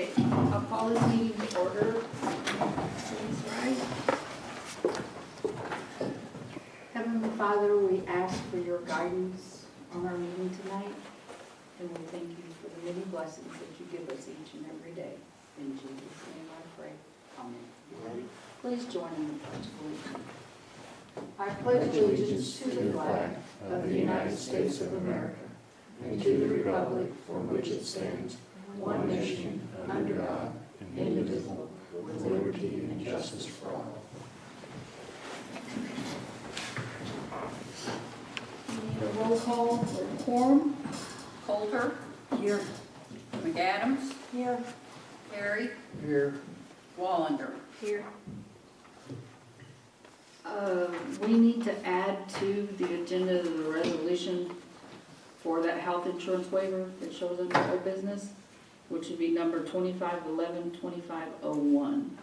Okay, I'll call this meeting to order. Please rise. Heavenly Father, we ask for your guidance on our meeting tonight, and we thank you for the many blessings that you give us each and every day. In Jesus' name I pray. Amen. Please join in the pledge of allegiance. I pledge allegiance to the flag of the United States of America and to the republic for which it stands, one nation, under God, indivisible, with liberty and justice for all. We need a roll call for quorum. Coulter. Here. McAdams. Here. Carey. Here. Wallander. Here. We need to add to the agenda the resolution for that health insurance waiver that shows under our business, which would be number 2511, 2501.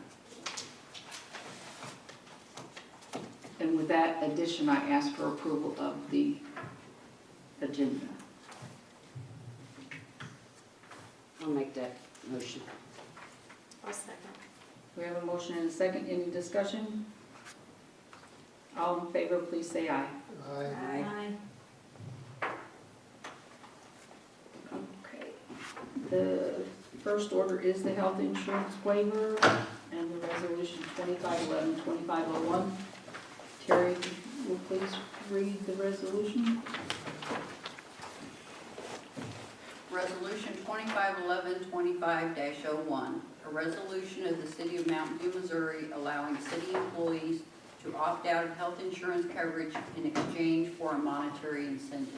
And with that addition, I ask for approval of the agenda. I'll make that motion. I'll second. We have a motion and a second. Any discussion? All in favor, please say aye. Aye. Okay. The first order is the health insurance waiver and the resolution 2511, 2501. Terry, if you will please read the resolution. Resolution 2511, 25-01. A resolution of the City of Mountain View, Missouri, allowing city employees to opt out of health insurance coverage in exchange for a monetary incentive.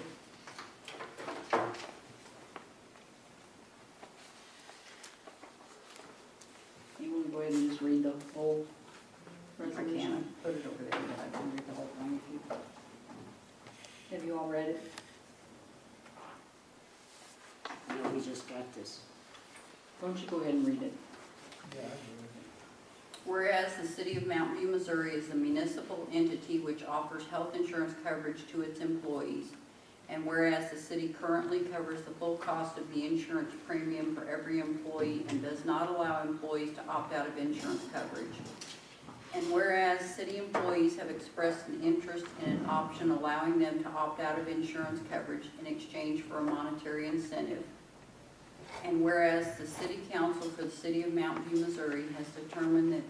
You want to go ahead and just read the whole I resolution? can't put it over there, but I can read the whole thing if you. Have you all read it? No, we just got this. Why don't you go ahead and read it? Whereas the City of Mountain View, Missouri is a municipal entity which offers health insurance coverage to its employees, and whereas the city currently covers the full cost of the insurance premium for every employee and does not allow employees to opt out of insurance coverage, and whereas city employees have expressed an interest in an option allowing them to opt out of insurance coverage in exchange for a monetary incentive, and whereas the City Council for the City of Mountain View, Missouri has determined that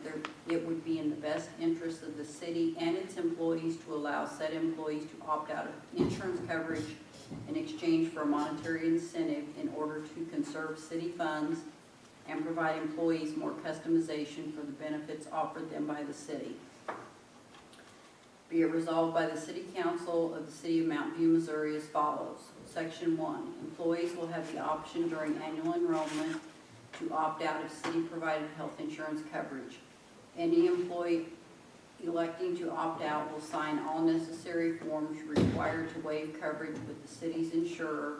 it would be in the best interest of the city and its employees to allow said employees to opt out of insurance coverage in exchange for a monetary incentive in order to conserve city funds and provide employees more customization for the benefits offered them by the city. Be it resolved by the City Council of the City of Mountain View, Missouri as follows. Section 1, employees will have the option during annual enrollment to opt out of city-provided health insurance coverage. Any employee electing to opt out will sign all necessary forms required to waive coverage with the city's insurer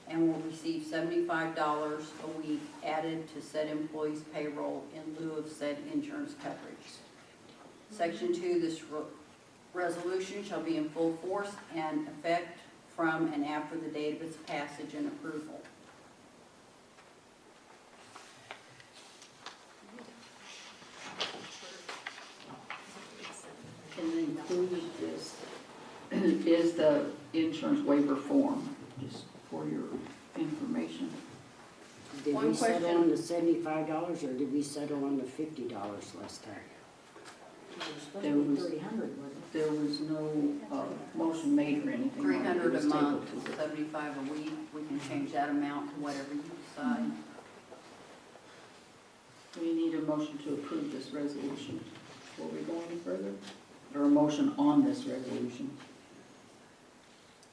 and will receive $75 a week added to said employee's payroll in lieu of said insurance coverage. Section 2, this resolution shall be in full force and effect from and after the date of its passage and approval. And included this is the insurance waiver form, just for your information. Did One we settle question. on the $75 or did we settle on the $50 last time? There was- 300, wasn't it? There was no motion made or anything. on it. It $300 was a tabled month, to the- $75 a week. We can change that amount to whatever you decide. We need a motion to approve this resolution. Before we go any further? Or a motion on this resolution?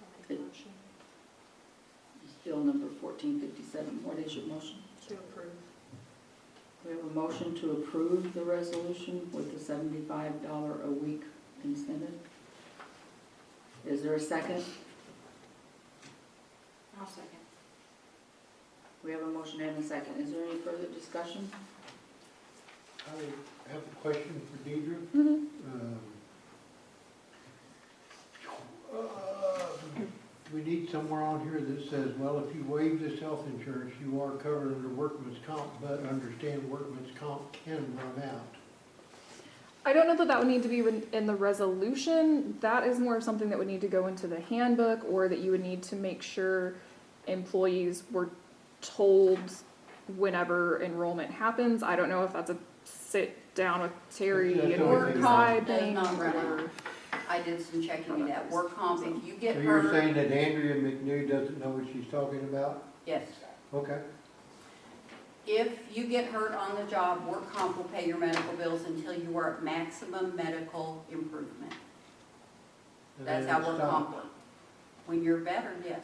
I'll make a motion It's bill number 1457. What is your motion? to approve. We have a motion to approve the resolution with the $75 a week incentive. Is there a second? I'll second. We have a motion and a second. Is there any further discussion? I have a question for Deidre. we need somewhere on here that says, well, if you waive this health insurance, you are covered under workman's comp, but understand workman's comp can run out. I don't know that that would need to be in the resolution. That is more of something that would need to go into the handbook, or that you would need to make sure employees were told whenever enrollment happens. I don't know if that's a sit down with Terry That's and the only work thing. side Does thing. not run or- out. I did some checking of that. Work comp, if you get So you're hurt, saying that Andrea McNew doesn't know what she's talking about? yes. Okay. If you get hurt on the job, work comp will pay your medical bills until you are at maximum medical improvement. And That's then how it work stops. comp works. When you're better, yes,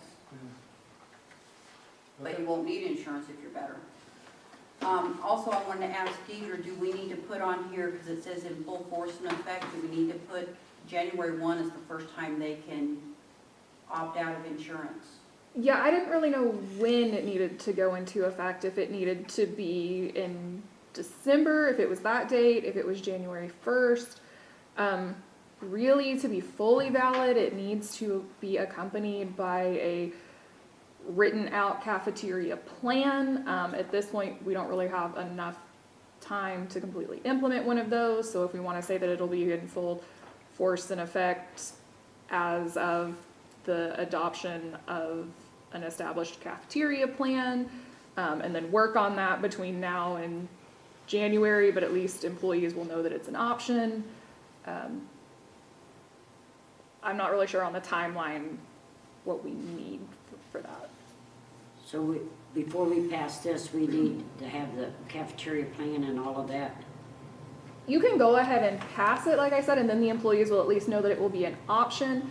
but Okay. you won't need insurance if you're better. Also, I wanted to ask Deidre, do we need to put on here, because it says in full force and effect, do we need to put January 1 is the first time they can opt out of insurance? Yeah, I didn't really know when it needed to go into effect, if it needed to be in December, if it was that date, if it was January 1st. Really, to be fully valid, it needs to be accompanied by a written out cafeteria plan. At this point, we don't really have enough time to completely implement one of those, so if we want to say that it'll be in full force and effect as of the adoption of an established cafeteria plan, and then work on that between now and January, but at least employees will know that it's an option. I'm not really sure on the timeline what we need for that. So before we pass this, we need to have the cafeteria plan and all of that. You can go ahead and pass it, like I said, and then the employees will at least know that it will be an option.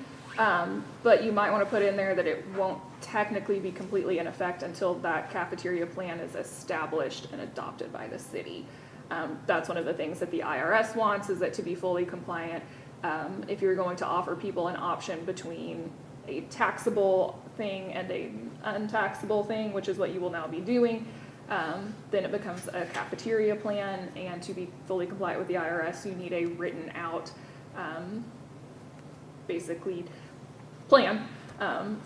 But you might want to put in there that it won't technically be completely in effect until that cafeteria plan is established and adopted by the city. That's one of the things that the IRS wants, is that to be fully compliant, if you're going to offer people an option between a taxable thing and a untaxable thing, which is what you will now be doing, then it becomes a cafeteria plan, and to be fully compliant with the IRS, you need a written out, basically, plan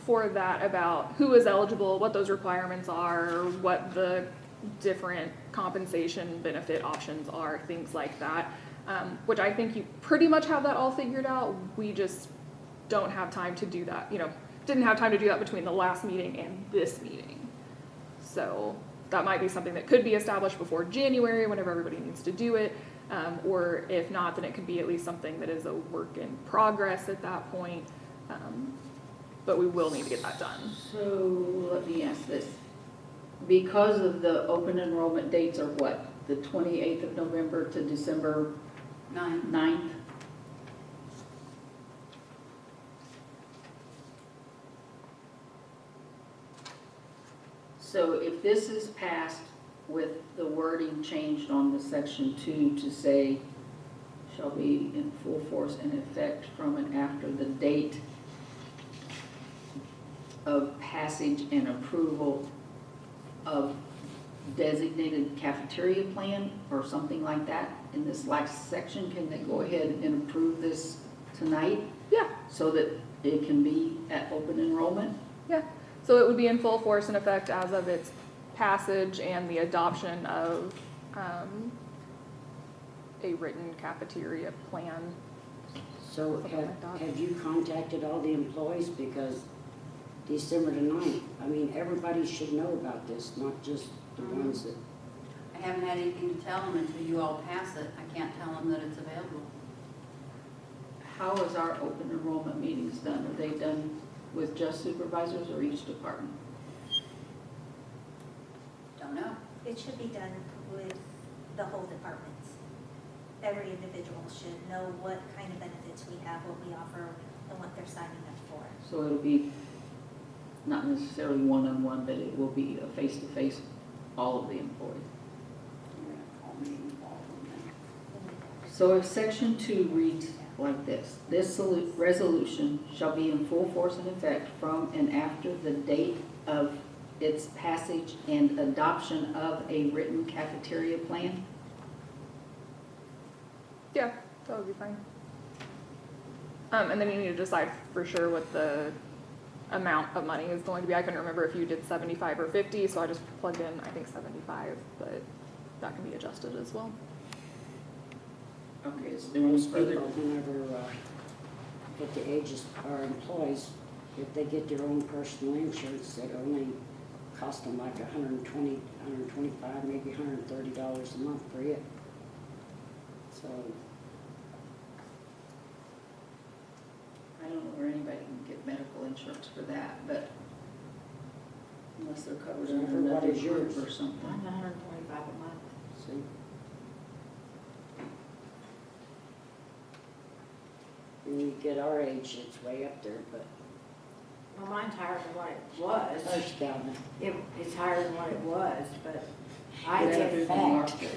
for that, about who is eligible, what those requirements are, what the different compensation benefit options are, things like that, which I think you pretty much have that all figured out. We just don't have time to do that, didn't have time to do that between the last meeting and this meeting. So that might be something that could be established before January, whenever everybody needs to do it, or if not, then it could be at least something that is a work in progress at that point. But we will need to get that done. So let me ask this. Because of the open enrollment dates are what? The 28th of November to December 9th? So if this is passed with the wording changed on the section 2 to say shall be in full force and effect from and after the date of passage and approval of designated cafeteria plan or something like that in this last section, can they go ahead and approve this tonight Yeah, so that it can be at open enrollment? yeah. So it would be in full force and effect as of its passage and the adoption of a written cafeteria plan. So Something like that. have you contacted all the employees? Because December the 9th, I mean, everybody should know about this, not just the ones that, I haven't had anything to tell them until you all pass it. I can't tell them that it's available. How is our open enrollment meetings done? Are they done with just supervisors or each department? Don't know. It should be done with the whole departments. Every individual should know what kind of benefits we have, what we offer, and what they're signing up for. So it'll be not necessarily one-on-one, but it will be a face-to-face, all of the employees. You're gonna call me and call them then. So if section 2 reads like this, this resolution shall be in full force and effect from and after the date of its passage and adoption of a written cafeteria plan? Yeah, that would be fine. And then you need to decide for sure what the amount of money is going to be. I couldn't remember if you did 75 or 50, so I just plugged in, I think 75, but that can be adjusted as well. Okay, is there any Most further? people, whenever, at the ages, our employees, if they get their own personal insurance, it only cost them like $120, $125, maybe $130 a month for it. So, I don't know where anybody can get medical insurance for that, but unless they're covered under Jennifer, what another is group yours? or something. I'm $125 a month. see. When you get our age, it's way up there, but Well, mine's higher than what it was. hush down It's higher than what it was, but I Better get than fact. market.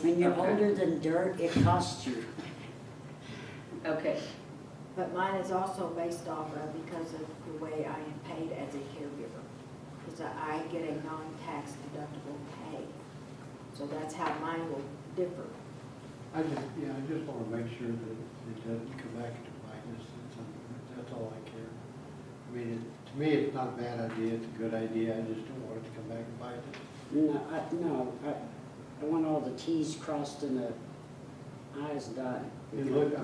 When you're Okay. older than dirt, it costs you. Okay, But mine is also based off of because of the way I am paid as a caregiver. Because I get a non-tax deductible pay. So that's how mine will differ. I just wanna make sure that it doesn't come back to bite us, that's all I care. I mean, to me, it's not a bad idea, it's a good idea, I just don't want it to come back and bite us. No, I want all the Ts crossed and the Is dotted. It looked,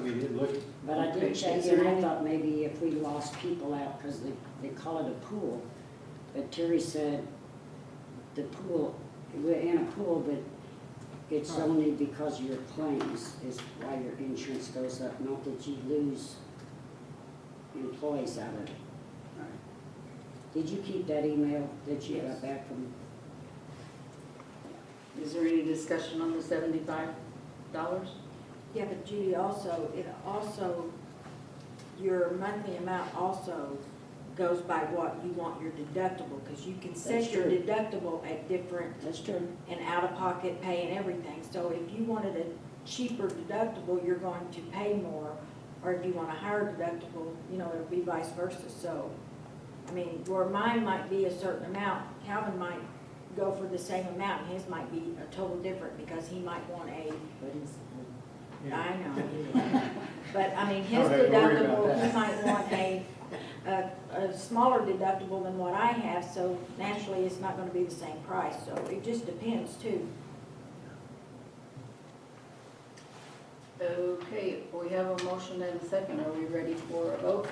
But I Okay, did check is in, there I any- thought maybe if we lost people out, because they call it a pool. But Terry said the pool, we're in a pool, but it's Right. only because of your claims is why your insurance goes up, not that you lose employees out of it. Did you keep that email that you Yes. got back from? is there any discussion on the $75? Yeah, but Judy, your monthly amount also goes by what you want your deductible, because you can set That's your true. deductible at different That's true. and out-of-pocket pay and everything. So if you wanted a cheaper deductible, you're going to pay more, or if you want a higher deductible, it'll be vice versa. So, I mean, where mine might be a certain amount, Calvin might go for the same amount, and his might be a total different, because he might want But it's, I know. But, I mean, his All right, don't worry about deductible, he that. might want a smaller deductible than what I have, so naturally, it's not gonna be the same price, so it just depends too. Okay, we have a motion and a second. Are we ready for a vote?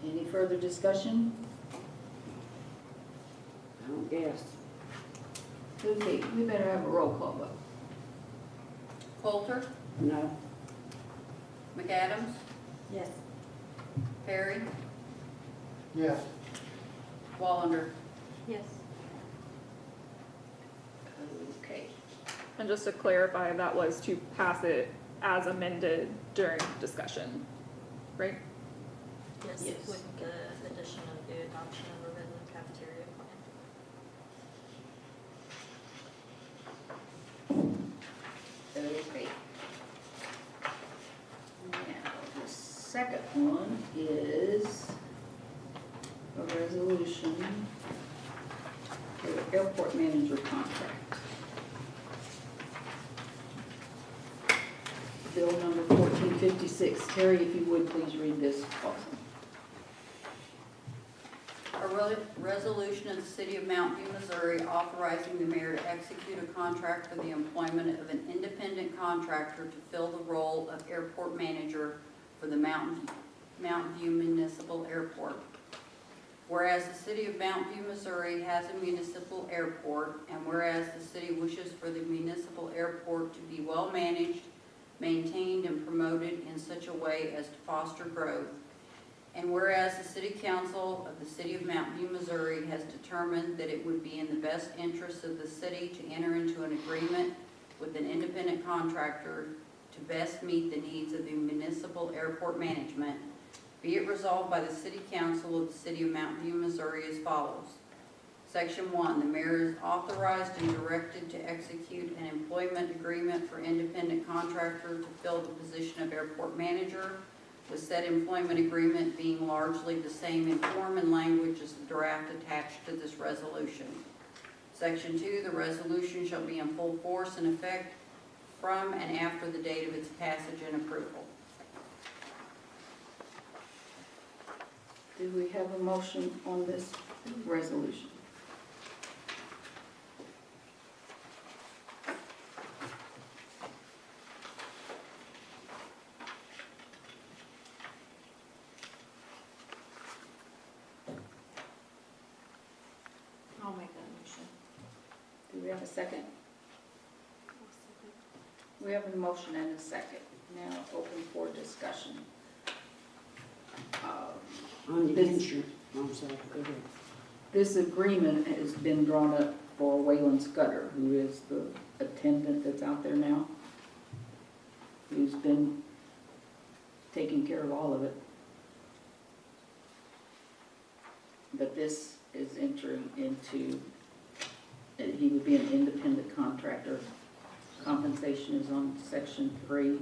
Any further discussion? I don't guess. Okay, we better have a roll call vote. Coulter, No, McAdams, Yes. Perry, yes, Wallander. Yes. Okay. And just to clarify, that was to pass it as amended during discussion, right? Yes, Yes. with the addition of the adoption of a written cafeteria plan. Okay. Now, the second one is a resolution for the airport manager contract. Bill number 1456. Terry, if you would, please read this also. A resolution of the City of Mount View, Missouri, authorizing the mayor to execute a contract for the employment of an independent contractor to fill the role of airport manager for the Mountain View Municipal Airport. Whereas the City of Mount View, Missouri has a municipal airport, and whereas the city wishes for the municipal airport to be well-managed, maintained, and promoted in such a way as to foster growth, and whereas the City Council of the City of Mount View, Missouri has determined that it would be in the best interest of the city to enter into an agreement with an independent contractor to best meet the needs of the municipal airport management, be it resolved by the City Council of the City of Mount View, Missouri as follows. Section 1, the mayor is authorized and directed to execute an employment agreement for independent contractor to fill the position of airport manager, with said employment agreement being largely the same in form and language as the draft attached to this resolution. Section 2, the resolution shall be in full force and effect from and after the date of its passage and approval. Do we have a motion on this resolution? I'll make that motion. Do we have a second? We have a motion and a second. Now open for discussion. On the This- insurance, I'm sorry, go ahead. This agreement has been drawn up for Waylon Scudder, who is the attendant that's out there now, who's been taking care of all of it. But this is entering into, he would be an independent contractor. Compensation is on section 3.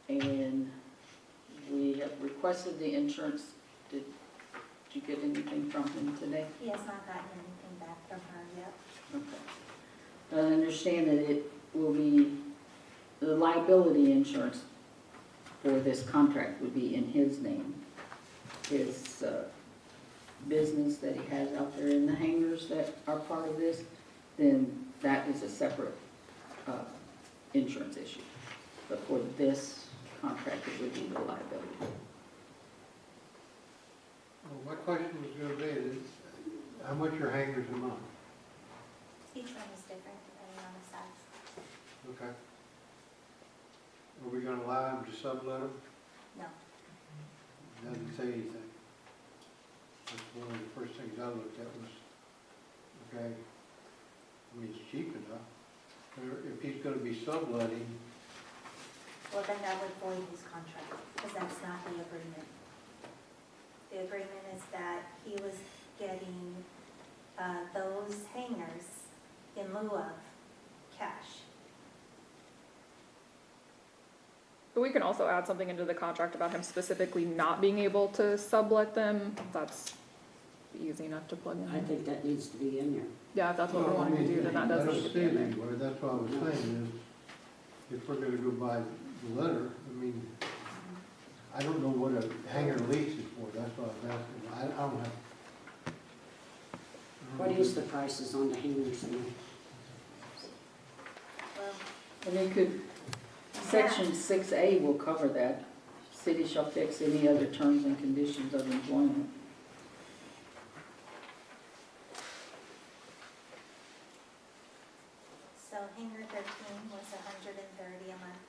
And we have requested the insurance. Did you get anything from him today? He has not gotten anything back from her yet. Okay. I understand that it will be, the liability insurance for this contract would be in his name. His business that he has out there in the hangars that are part of this, then that is a separate insurance issue. But for this contract, it would be the liability. Well, my question was gonna be, is how much are hangers a month? Each one is different depending on the size. Okay. Are we gonna allow him to sublet them? No. Doesn't say anything. That's one of the first things I looked at was, okay, I mean, it's cheap enough. Or if he's gonna be subletting, Well, then that would void his contract, because that's not the agreement. The agreement is that he was getting those hangers in lieu of cash. But we can also add something into the contract about him specifically not being able to sublet them. That's easy enough to plug I in. think that needs to be in there. Yeah, if that's what we're well, I wanting to mean, do, then that does I need don't to be see in it there. anywhere, that's what I was saying is, if we're gonna go by the letter, I mean, I don't know what a hanger lease is for, that's what I was asking, I don't have. What is the prices on the hangers now? Well, And it could, section 6A will cover that. City shall fix any other terms and conditions of employment. so hanger 13 was 130 a month.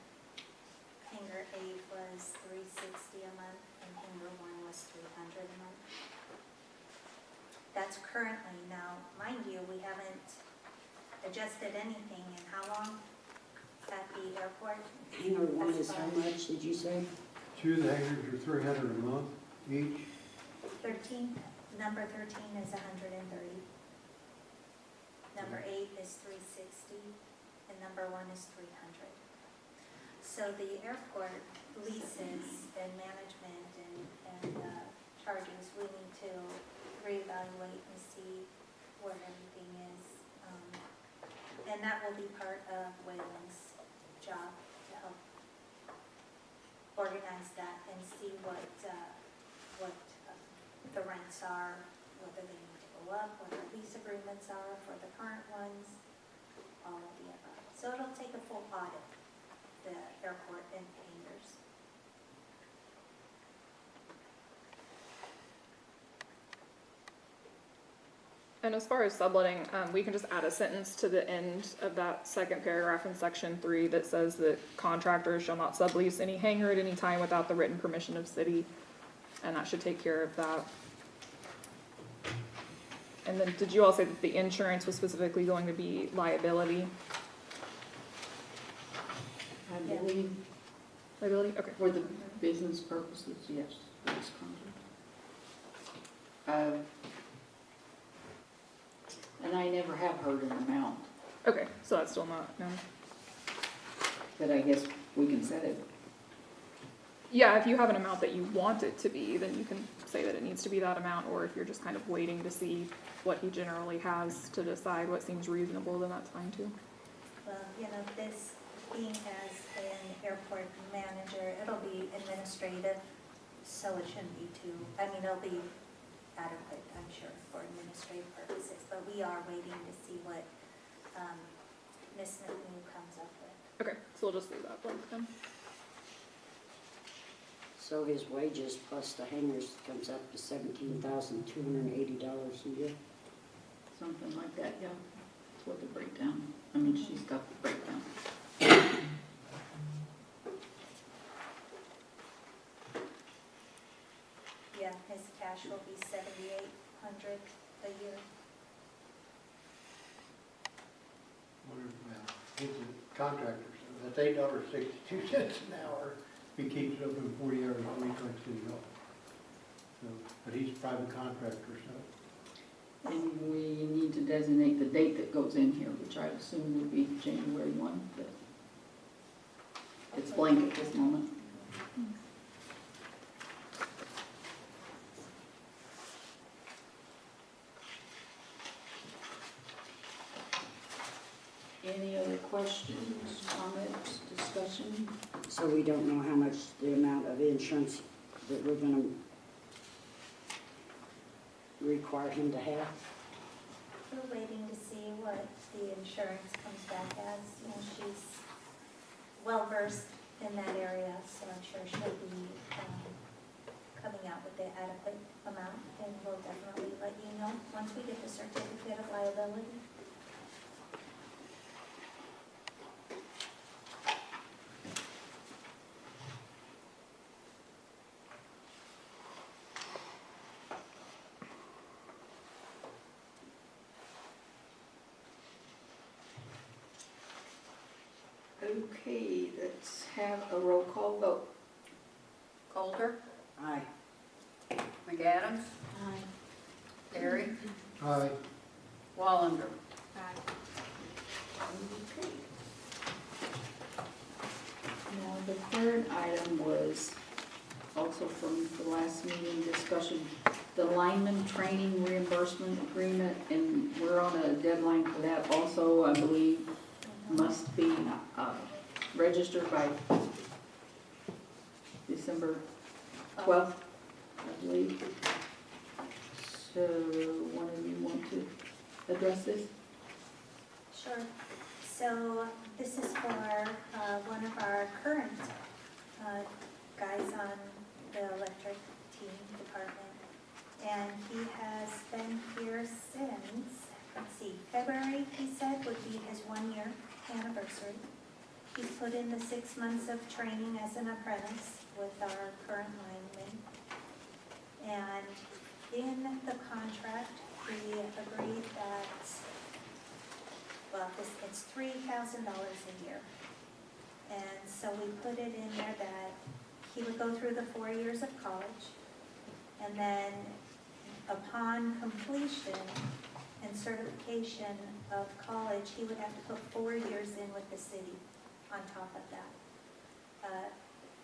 Hanger 8 was 360 a month, and hanger 1 was 300 a month. That's currently, now, mind you, we haven't adjusted anything in how long? At the airport? Hanger one is how much, did you say? Two of the hangers are $300 a month each. 13, number 13 is 130. Number 8 is 360, and number 1 is 300. So the airport leases and management and charges, we need to reevaluate and see where everything is. And that will be part of Waylon's job to help organize that and see what the rents are, whether they need to go up, what the lease agreements are for the current ones, all of the above. So it'll take a full audit, the airport and hangars. And as far as subletting, we can just add a sentence to the end of that second paragraph in section 3 that says that contractors shall not sublease any hangar at any time without the written permission of city, and that should take care of that. And then, did you all say that the insurance was specifically going to be liability? I believe Liability, okay. for the business purposes, yes, for this contract. And I never have heard an amount, Okay, so that's still not, no. but I guess we can set it. Yeah, if you have an amount that you want it to be, then you can say that it needs to be that amount, or if you're just kind of waiting to see what he generally has to decide what seems reasonable, then that's fine too. Well, this being as an airport manager, it'll be administrative, so it shouldn't be too, I mean, it'll be adequate, I'm sure, for administrative purposes, but we are waiting to see what Ms. McNew comes up with. Okay, so we'll just leave that blank then. So his wages plus the hangers comes up to $17,280 a year. Something like that, yeah. That's what the breakdown, I mean, she's got the breakdown. Yeah, his cash will be $7,800 a year. Well, he's a contractor, so that's $8.62 an hour. If he keeps it open 40 hours a week like City Hall. So, but he's a private contractor, so. And we need to designate the date that goes in here, which I assume would be January 1, but it's blank at this moment. Any other questions, comments, discussion? So we don't know how much the amount of insurance that we're gonna require him to have. We're waiting to see what the insurance comes back as. You know, she's well-versed in that area, so I'm sure she'll be coming out with the adequate amount, and we'll definitely let you know once we get the certificate of liability. Okay, let's have a roll call vote. Coulter, Aye. McAdams, Terry, Aye. Wallander. Okay. Now, the third item was also from the last meeting discussion, the lineman training reimbursement agreement, and we're on a deadline for that also, I believe, must be registered by December 12th, I believe. So, one of you want to address this? Sure. So this is for one of our current guys on the electric team department. And he has been here since, let's see, February, he said, would be his 1-year anniversary. He's put in the 6 months of training as an apprentice with our current lineman. And in the contract, we agreed that, well, it's $3,000 a year. And so we put it in there that he would go through the 4 years of college, and then upon completion and certification of college, he would have to put 4 years in with the city on top of that.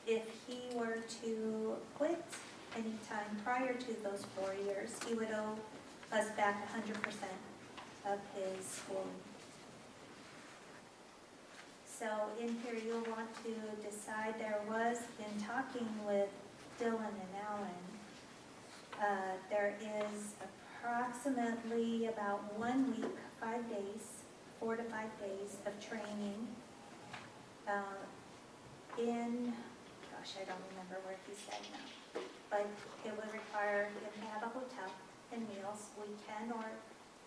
If he were to quit anytime prior to those 4 years, he would owe us back 100% of his schooling. So in here, you'll want to decide, there was, in talking with Dylan and Alan, there is approximately about 1 week, 5 days, 4 to 5 days of training in, gosh, I don't remember where he said now, but it would require him to have a hotel and meals. We can or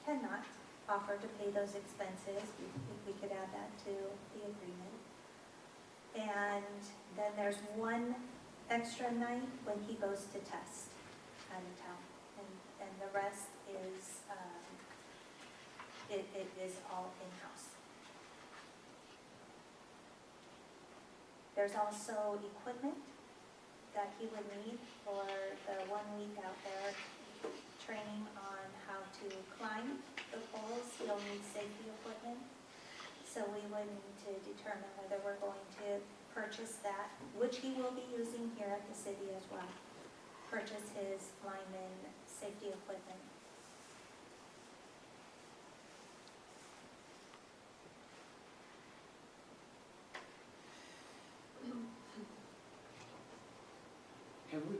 cannot offer to pay those expenses. We could add that to the agreement. And then there's 1 extra night when he goes to test out of town. And the rest is, it is all in-house. There's also equipment that he would need for the 1 week out there, training on how to climb the poles. He'll need safety equipment. So we would need to determine whether we're going to purchase that, which he will be using here at the city as well. Purchase his lineman safety equipment.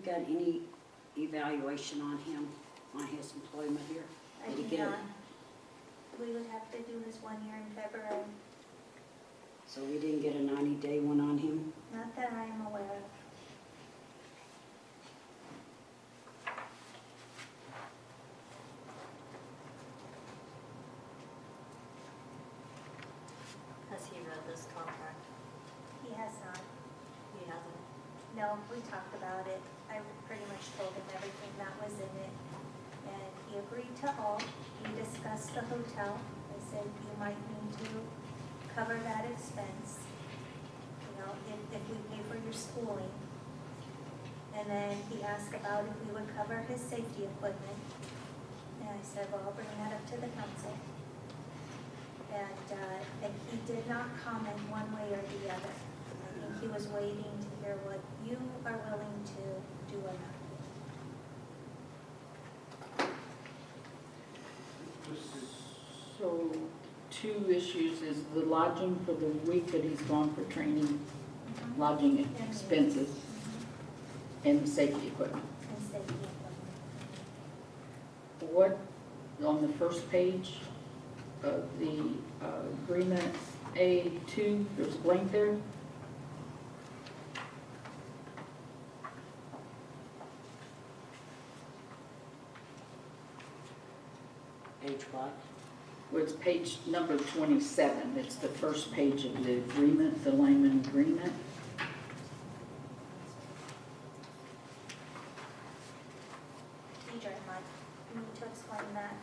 got any evaluation on him, on his employment here? I Did he do get it? not. We would have to do his 1 year in February, So we didn't get a 90-day one on him? not that I am aware of. Has he read this contract? He has not. He hasn't. No, we talked about it. I pretty much told him everything that was in it. And he agreed to all. We discussed the hotel. I said, you might need to cover that expense, you know, if we pay for your schooling. And then he asked about if we would cover his safety equipment. And I said, well, I'll bring that up to the council. And he did not comment one way or the other. I think he was waiting to hear what you are willing to do or not. So, two issues is the lodging for the week that he's gone for training, lodging expenses, and the safety equipment. And safety equipment. What, on the first page of the agreement, A2, there's a blank there? Page what? Well, it's page number 27. It's the first page of the agreement, the Lyman agreement. Deidre might need to explain that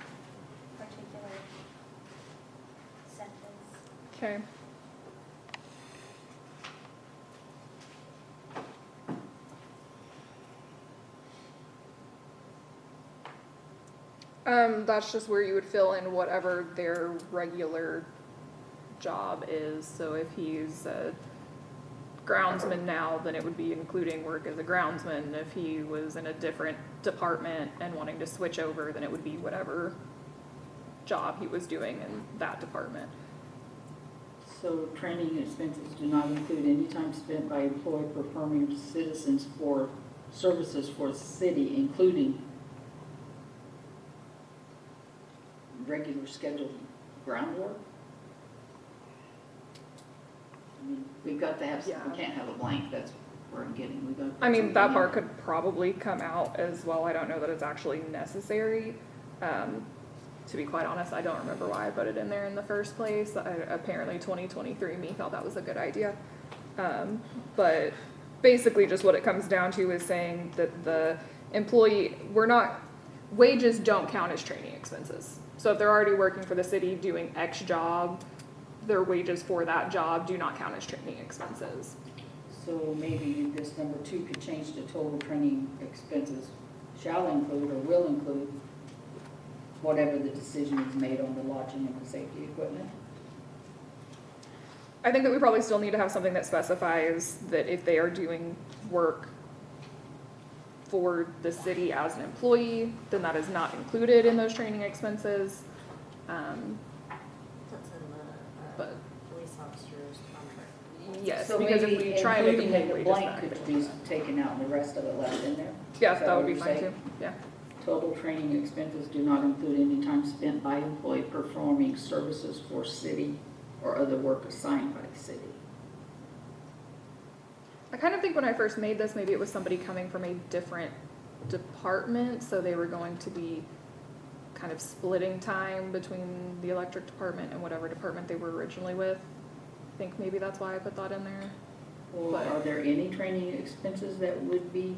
particular sentence. Okay. That's just where you would fill in whatever their regular job is. So if he's a groundsman now, then it would be including work as a groundsman. If he was in a different department and wanting to switch over, then it would be whatever job he was doing in that department. So training expenses do not include any time spent by employee performing citizens for services for the city, including regular scheduled groundwork? I mean, we've got to have, Yeah. we can't have a blank, that's where I'm getting, we got. to put I mean, that something part in. could probably come out as well. I don't know that it's actually necessary. To be quite honest, I don't remember why I put it in there in the first place. Apparently 2023 me thought that was a good idea. But basically just what it comes down to is saying that the employee, wages don't count as training expenses. So if they're already working for the city doing X job, their wages for that job do not count as training expenses. So maybe this number 2 could change to total training expenses shall include or will include whatever the decision is made on the lodging and the safety equipment. I think that we probably still need to have something that specifies that if they are doing work for the city as an employee, then that is not included in those training expenses. That's in the But- police officer's contract. Yes, So because if maybe we try and make them including pay the wages blank back. could they be won't do that. taken out and the rest of it left in there. Yeah, Is that would what be you're fine saying? too, yeah. Total training expenses do not include any time spent by employee performing services for city or other work assigned by the city. I kind of think when I first made this, maybe it was somebody coming from a different department, so they were going to be kind of splitting time between the electric department and whatever department they were originally with. I think maybe that's why I put that in there. Well, But- are there any training expenses that would be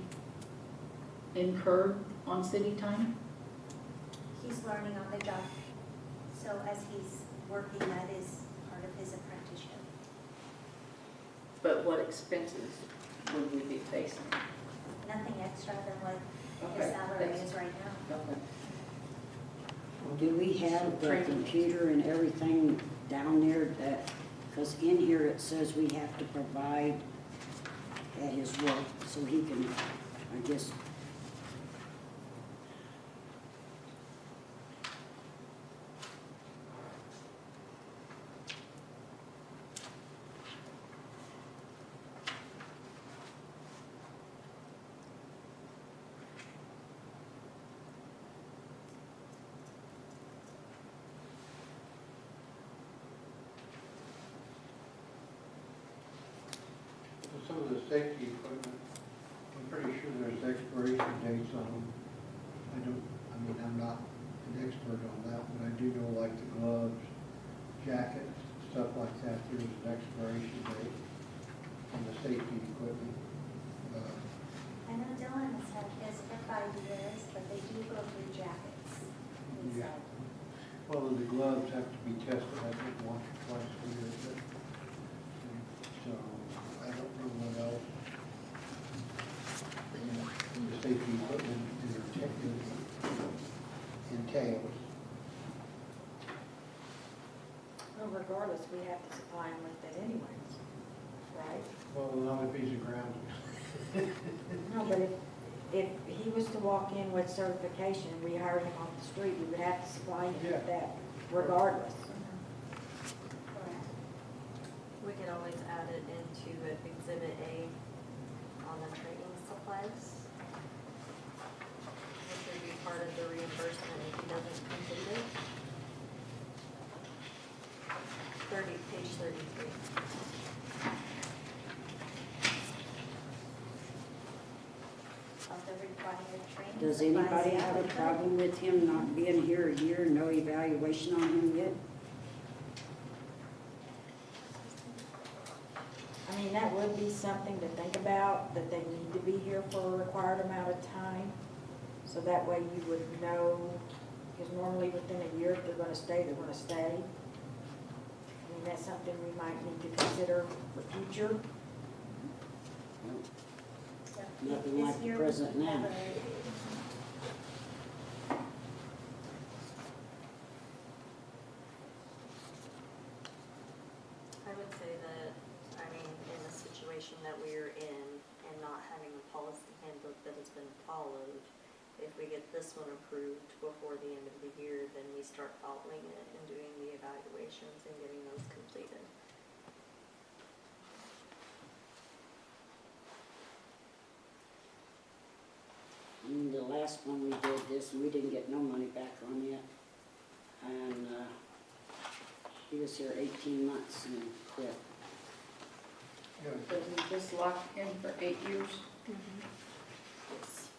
incurred on city time? He's learning on the job. So as he's working, that is part of his apprenticeship. But what expenses would we be facing? Nothing extra than what his Okay, salary that's- is right now. Okay. Do we have the Training. computer and everything down there that, because in here it says we have to provide at his work, so he can, I guess, safety equipment, I'm pretty sure there's expiration dates on them. I'm not an expert on that, but I do know like the gloves, jackets, stuff like that, there's an expiration date on the safety equipment. I know Dylan has had his for 5 years, but they do go through jackets. He Yeah. said. Well, the gloves have to be tested, I think, once or twice a year, but, so, I don't know what else. The safety equipment entails. Well, regardless, we have to supply him with it anyways, right? Well, not if he's a ground. No, but if he was to walk in with certification, we hired him off the street, we would have to supply him Yeah. with that regardless. Correct. We could always add it into Exhibit A on the training supplies, which would be part of the reimbursement if he doesn't complete it. Page 33. Of the required training. Does supplies anybody and have a equipment. problem with him not being here a year, no evaluation on him yet? I mean, that would be something to think about, that they need to be here for a required amount of time. So that way you would know, because normally within a year, if they're gonna stay, they're gonna stay. I mean, that's something we might need to consider for future. So Nothing this like the year present we now. have a- I would say that, I mean, in the situation that we're in and not having a policy handbook that has been followed, if we get this one approved before the end of the year, then we start following it and doing the evaluations and getting those completed. And the last one we did this, we didn't get no money back on yet. And, he was here 18 months and quit. Doesn't this lock him for 8 years? Yes.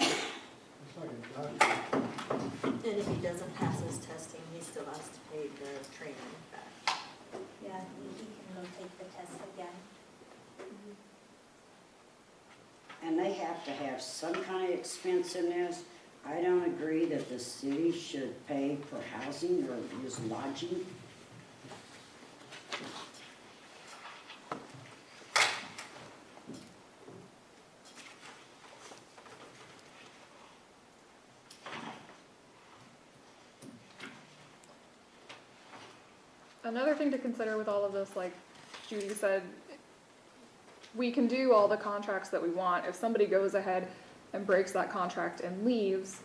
It's like a doctor. And if he doesn't pass his testing, he still has to pay the training back. Yeah, he can go take the test again. And they have to have some kind of expense in this. I don't agree that the city should pay for housing or use lodging. Another thing to consider with all of this, like Judy said, we can do all the contracts that we want. If somebody goes ahead and breaks that contract and leaves,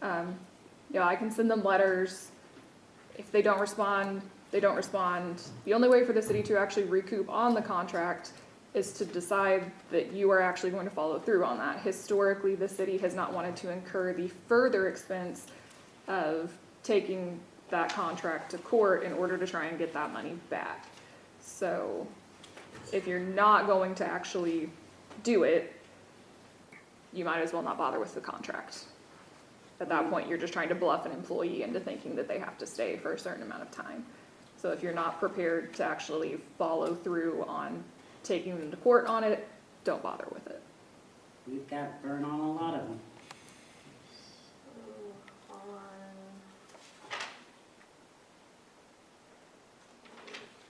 I can send them letters. If they don't respond, they don't respond. The only way for the city to actually recoup on the contract is to decide that you are actually going to follow through on that. Historically, the city has not wanted to incur the further expense of taking that contract to court in order to try and get that money back. So if you're not going to actually do it, you might as well not bother with the contract. At that point, you're just trying to bluff an employee into thinking that they have to stay for a certain amount of time. So if you're not prepared to actually follow through on taking them to court on it, don't bother with it. We've got burn on a lot of them. So on.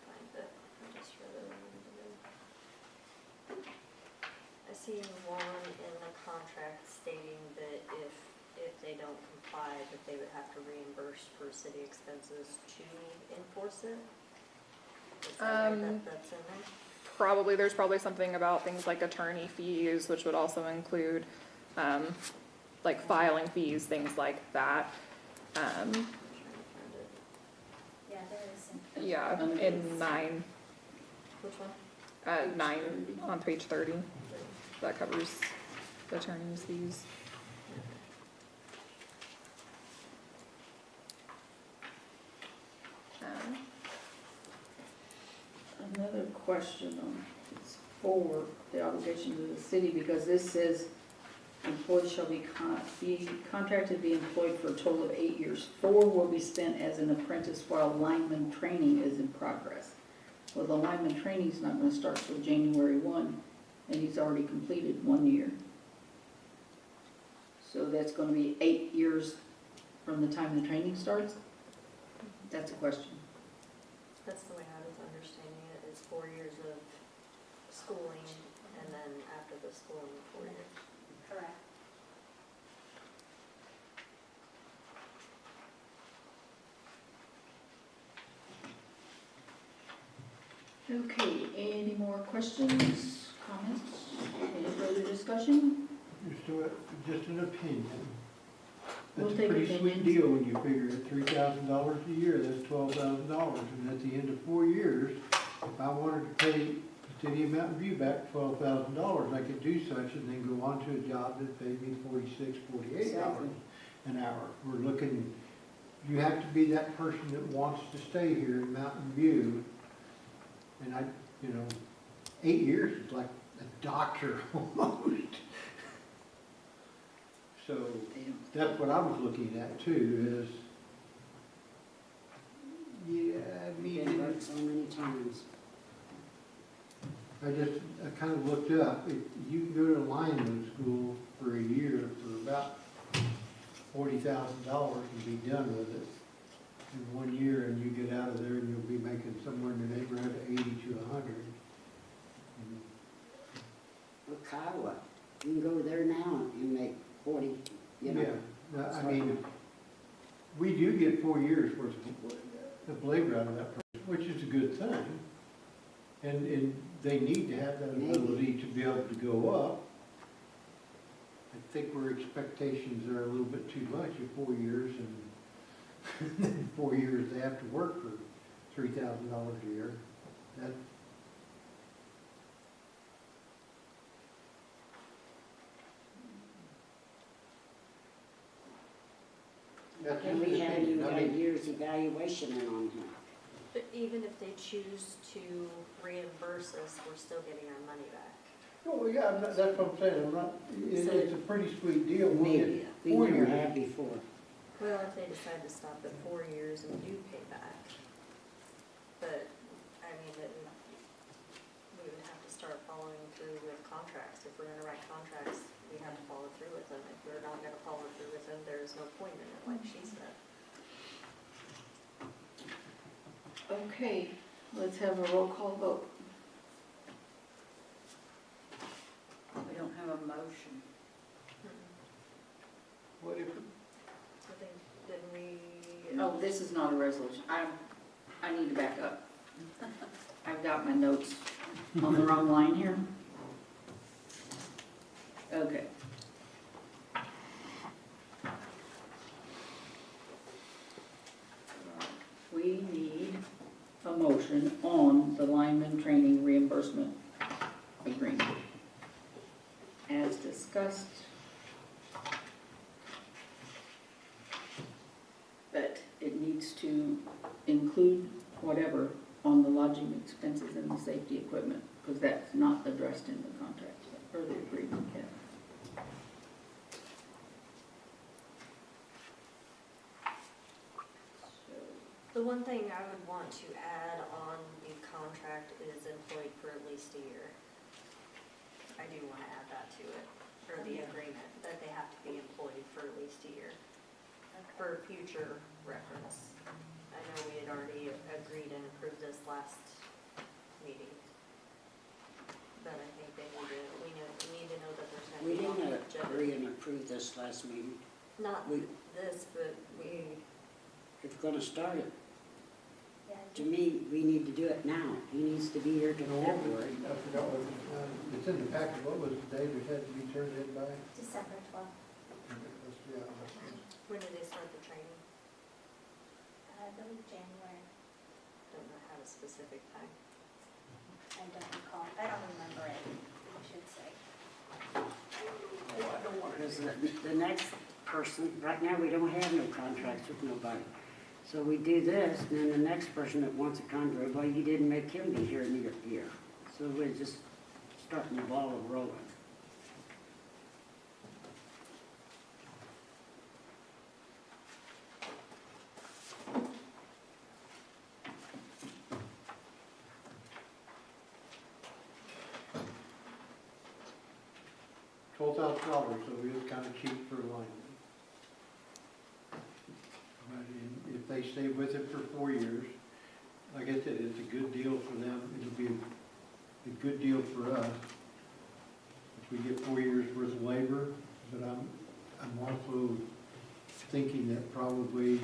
Find it, I just read it. I see one in the contract stating that if they don't comply, that they would have to reimburse for city expenses to enforce it. Is that right, that's in there? There's probably something about things like attorney fees, which would also include, like filing fees, things like that. I'm trying to find it. Yeah, there is. Yeah, in 9, Which one? 9 on page 30, that covers the attorney's fees. Another question on this 4, the obligation to the city, because this says employees shall be contracted to be employed for a total of 8 years. 4 will be spent as an apprentice while lineman training is in progress. Well, the lineman training's not gonna start till January 1, and he's already completed 1 year. So that's gonna be 8 years from the time the training starts? That's a question. That's the way I was understanding it, is 4 years of schooling, and then after the schooling, 4 years. Correct. Okay, any more questions, comments, any further discussion? Just an opinion. We'll That's a take pretty sweet opinions. deal when you figure it, $3,000 a year, that's $12,000. And at the end of 4 years, if I wanted to pay the city of Mountain View back $12,000, I could do such and then go on to a job that paid me $46, $48 Exactly. an hour. We're looking, you have to be that person that wants to stay here in Mountain View. And 8 years is like a doctor almost. So They don't. that's what I was looking at too, is, yeah, I Been mean, hurt so many times. I kind of looked up, you can go to lineman school for a year for about $40,000 and be done with it in 1 year, and you get out of there and you'll be making somewhere in the neighborhood of 80 to 100. Or Kiowa, you can go there now and make 40, you know. Yeah, I mean, we do get 4 years worth of labor out of that person, which is a good thing. And they need to have that Maybe. ability to be able to go up. I think where expectations are a little bit too much in 4 years, and 4 years they have to work for $3,000 a year. That's And just we an haven't even opinion. got I a mean, year's evaluation in on him. But even if they choose to reimburse us, we're still getting our money back. oh, yeah, that's what I'm saying, it's a pretty sweet deal. We'll get Maybe, we 4 never years. have before. Well, if they decide to stop at 4 years and do pay back. But, I mean, we would have to start following through with contracts. If we're gonna write contracts, we have to follow through with them. If we're not gonna follow through with them, there's no point in it, like she said. Okay, let's have a roll call vote. We don't have a motion. What if, I think, didn't we? Oh, this is not a resolution. I need to back up. I've got my notes on the wrong line here. Okay. We need a motion on the lineman training reimbursement agreement. As discussed, but it needs to include whatever on the lodging expenses and the safety equipment, because that's not addressed in the contract or the agreement yet. The one thing I would want to add on the contract is employed for at least a year. I do want to add that to it, or the agreement, that they have to be employed for at least a year, for future reference. I know we had already agreed and approved this last meeting. But I think they we need to know that there's going to We be didn't longevity. agree and approve this last meeting. Not we- this, but we, If we're gonna start it, Yeah, to me, we need to do it now. He needs to be here till February. I forgot what, it's in the packet, what was the date it had to be turned in by? December 12th. Yeah. when did they start the training? I believe January. Don't know how a specific time. I don't recall. I don't remember it, I should say. Because the next person, right now, we don't have no contracts with nobody. So we do this, and then the next person that wants a contract, well, you didn't make him be here in your year. So we just starting the ball rolling. $12,000, so it's kind of cheap for linemen. But if they stay with it for 4 years, like I said, it's a good deal for them. It'll be a good deal for us. If we get 4 years worth of labor, but I'm also thinking that probably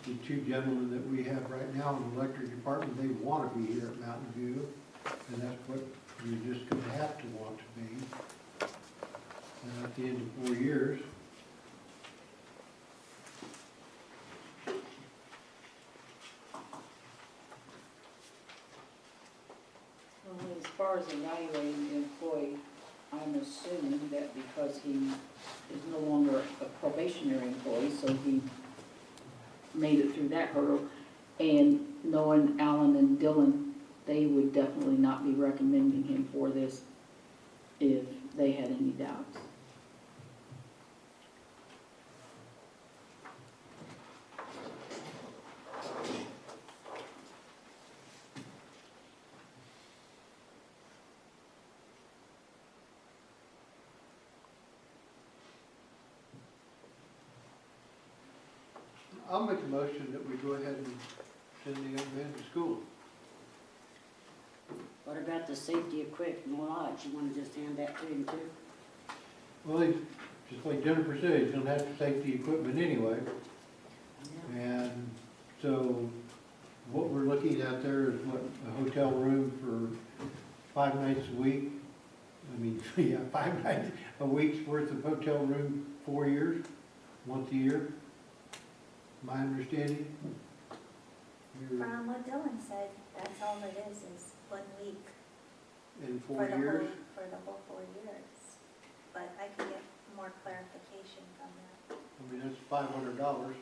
the two gentlemen that we have right now in the electric department, they want to be here at Mountain View, and that's what you're just going to have to want to be. And at the end of 4 years, Well, as far as evaluating the employee, I'm assuming that because he is no longer a probationary employee, so he made it through that hurdle, and knowing Alan and Dylan, they would definitely not be recommending him for this if they had any doubts. I'll make a motion that we go ahead and send the young man to school. What about the safety equipment lodge? You wanna just hand that to him too? Well, he's, just like Jennifer said, he's gonna have safety equipment anyway. And so what we're looking at there is what, a hotel room for 5 nights a week. I mean, yeah, 5 nights, a week's worth of hotel room, 4 years, once a year. My understanding? You're From what Dylan said, that's all it is 1 week. in for 4 the years? For the whole 4 years. But I could get more clarification from that. I mean, that's $500.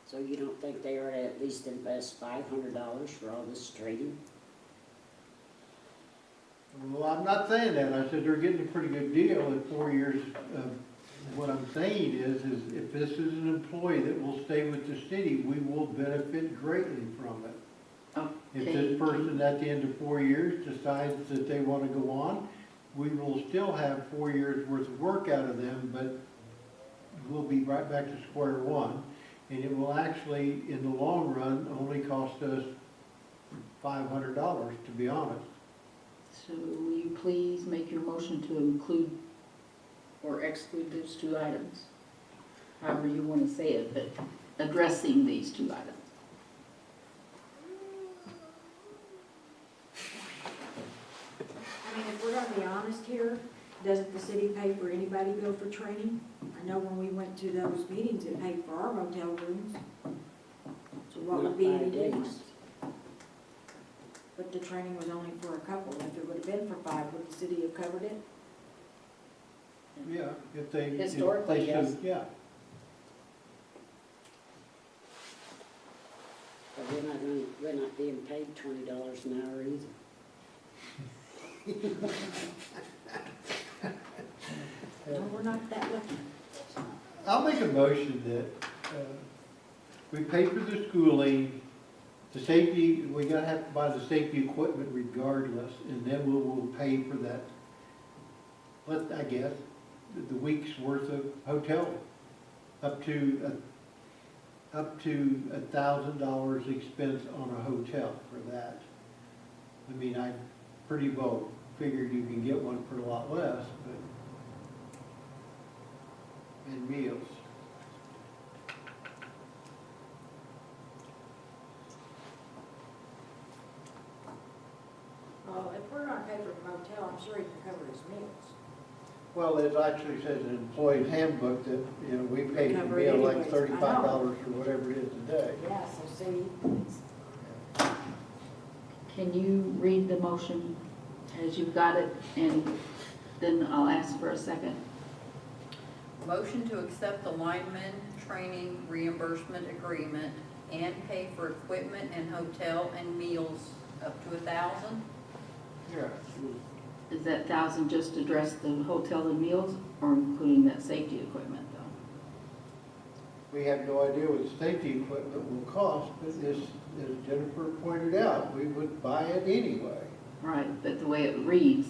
So you don't think they ought to at least invest $500 for all this training? Well, I'm not saying that. I said they're getting a pretty good deal at 4 years. What I'm saying is if this is an employee that will stay with the city, we will benefit greatly from it. If this person at the end of 4 years decides that they want to go on, we will still have 4 years worth of work out of them, but we'll be right back to square one. And it will actually, in the long run, only cost us $500, to be honest. So will you please make your motion to include or exclude those 2 items? However you want to say it, but addressing these 2 items. I mean, if we're gonna be honest here, doesn't the city pay for anybody go for training? I know when we went to those meetings, it paid for our motel rooms. So what would be Not any 5 days. difference? But the training was only for a couple. If it would have been for 5, would the city have covered it? Yeah, if they. if Historically, they yes. should, yeah. But we're not being paid $20 an hour either. No, we're not that lucky. I'll make a motion that we pay for the schooling, the safety, we gotta have to buy the safety equipment regardless, and then we'll pay for that, I guess, the week's worth of hotel, up to $1,000 expense on a hotel for that. I mean, I pretty well figured you can get one for a lot less, but, and meals. Well, if we're gonna pay for the motel, I'm sure he can cover his meals. Well, it actually says in employee's handbook that, you know, we pay for Cover it meal like anyways, I know. $35 or whatever it is a day. Yeah, so see, it's, Can you read the motion as you've got it, and then I'll ask for a second? Motion to accept the lineman training reimbursement agreement and pay for equipment and hotel and meals up to 1,000. Yeah. Is that 1,000 just to address the hotel and meals, or including that safety equipment though? We have no idea what safety equipment will cost, but as Jennifer pointed out, we would buy it anyway. Right, but the way it reads,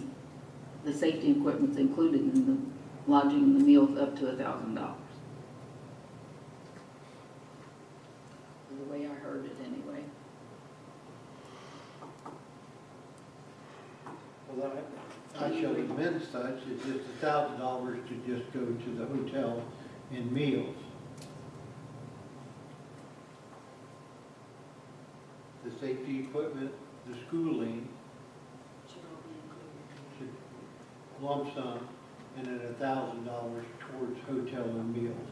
the safety equipment's included in the lodging and the meals up to $1,000. The way I heard it anyway. Well, I shall amend such, it's just $1,000 to just go to the hotel and meals. The safety equipment, the schooling, should lump sum, and then $1,000 towards hotel and meals.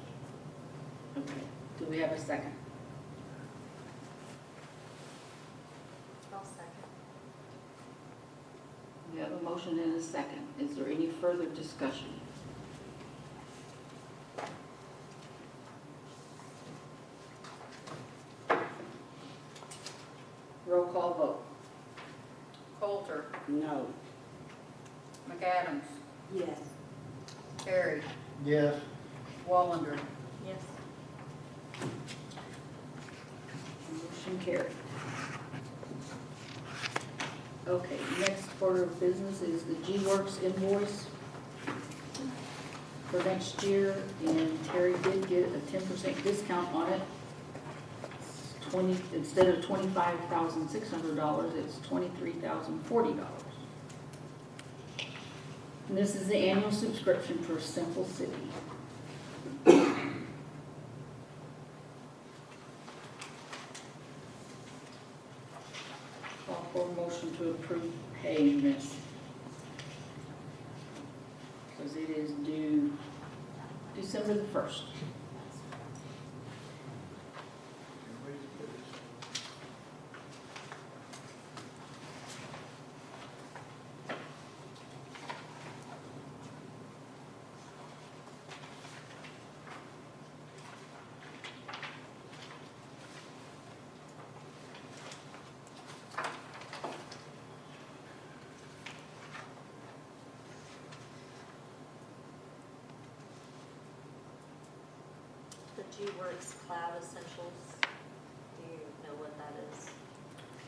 Okay, do we have a second? I'll second. We have a motion and a second. Is there any further discussion? Roll call vote. Coulter, No. McAdams, Yes. Terry, Yes. Wallander. Yes. Motion carried. Okay, next order of business is the G-Works invoice for next year, and Terry did get a 10% discount on it. It's instead of $25,600, it's $23,040. And this is the annual subscription for Simple City. Call for a motion to approve paying this. Because it is due December the 1st. The G-Works Cloud Essentials, do you know what that is?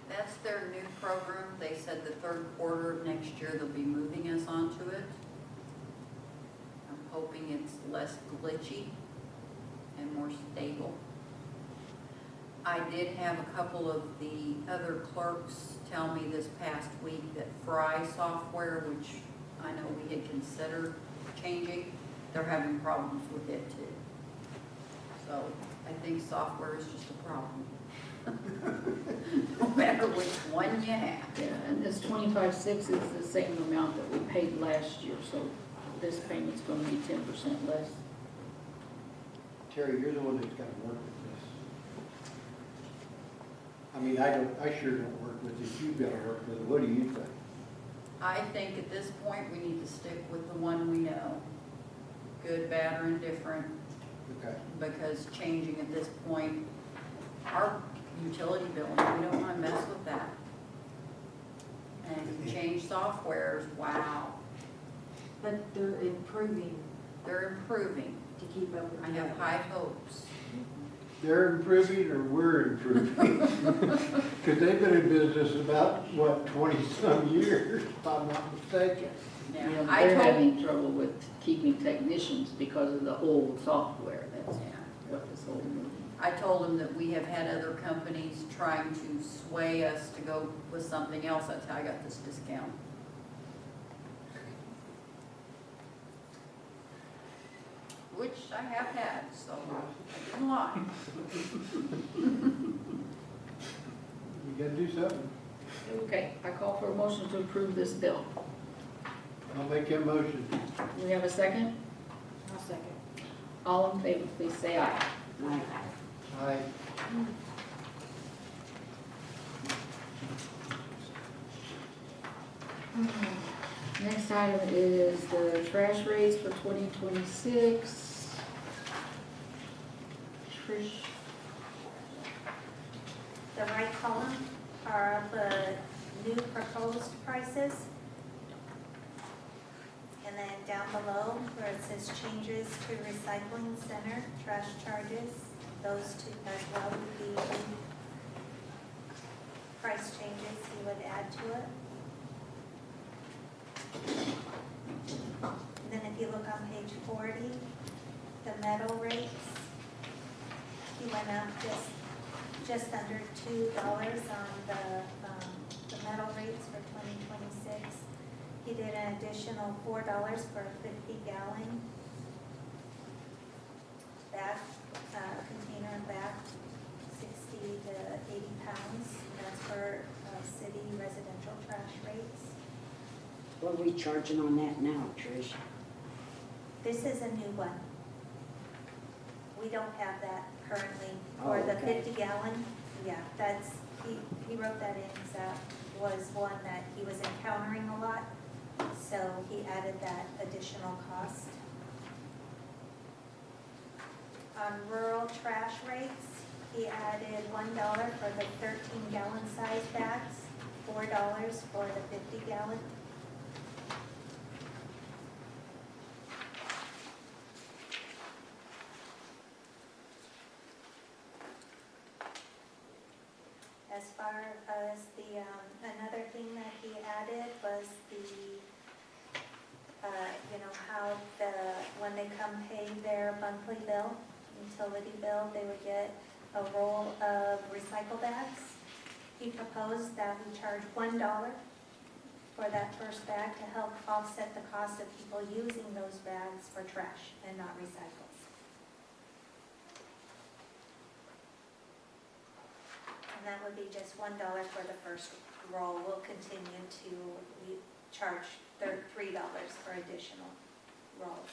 That's their new program. They said the third quarter of next year they'll be moving us onto it. I'm hoping it's less glitchy and more stable. I did have a couple of the other clerks tell me this past week that Fry software, which I know we had considered changing, they're having problems with it too. So I think software is just a problem. No matter which one you have. Yeah, and this 25.6 is the same amount that we paid last year, so this payment's gonna be 10% less. Terry, you're the one that's got to work with this. I mean, I sure don't work with it, you've got to work with it, what do you think? I think at this point, we need to stick with the one we know. Good, bad, or indifferent, Okay. because changing at this point, our utility billing, we don't want to mess with that. And if you change softwares, wow, But they're improving they're improving. to keep up with. I have high hopes. They're improving or we're improving? Because they've been in business about, what, 20-some years, if I'm not mistaken. Yeah, Yeah, I they're told, having trouble with keeping technicians because of the old software. That's what this whole movie. I told them that we have had other companies trying to sway us to go with something else. That's how I got this discount. Which I have had, so I didn't lie. You gotta do something. Okay, I call for a motion to approve this bill. I'll make that motion. Do we have a second? I'll second. All in favor, please say aye. Aye. Next item is the trash raise for 2026. Trish, The right column are up new proposed prices. And then down below where it says changes to recycling center, trash charges, those two as well would be new price changes he would add to it. And then if you look on page 40, the metal rates, he went up just under $2 on the metal rates for 2026. He did an additional $4 for a 50-gallon bag, container bag, 60 to 80 pounds. That's for city residential trash rates. What are we charging on that now, Trish? This is a new one. We don't have that currently for Oh, the okay. 50-gallon. Yeah, that's, he wrote that in, 'cause that was one that he was encountering a lot. So he added that additional cost. On rural trash rates, he added $1 for the 13-gallon size bags, $4 for the 50-gallon. As far as the, another thing that he added was the, how when they come pay their monthly bill, utility bill, they would get a roll of recycle bags. He proposed that we charge $1 for that first bag to help offset the cost of people using those bags for trash and not recycles. And that would be just $1 for the first roll. We'll continue to charge $3 for additional rolls.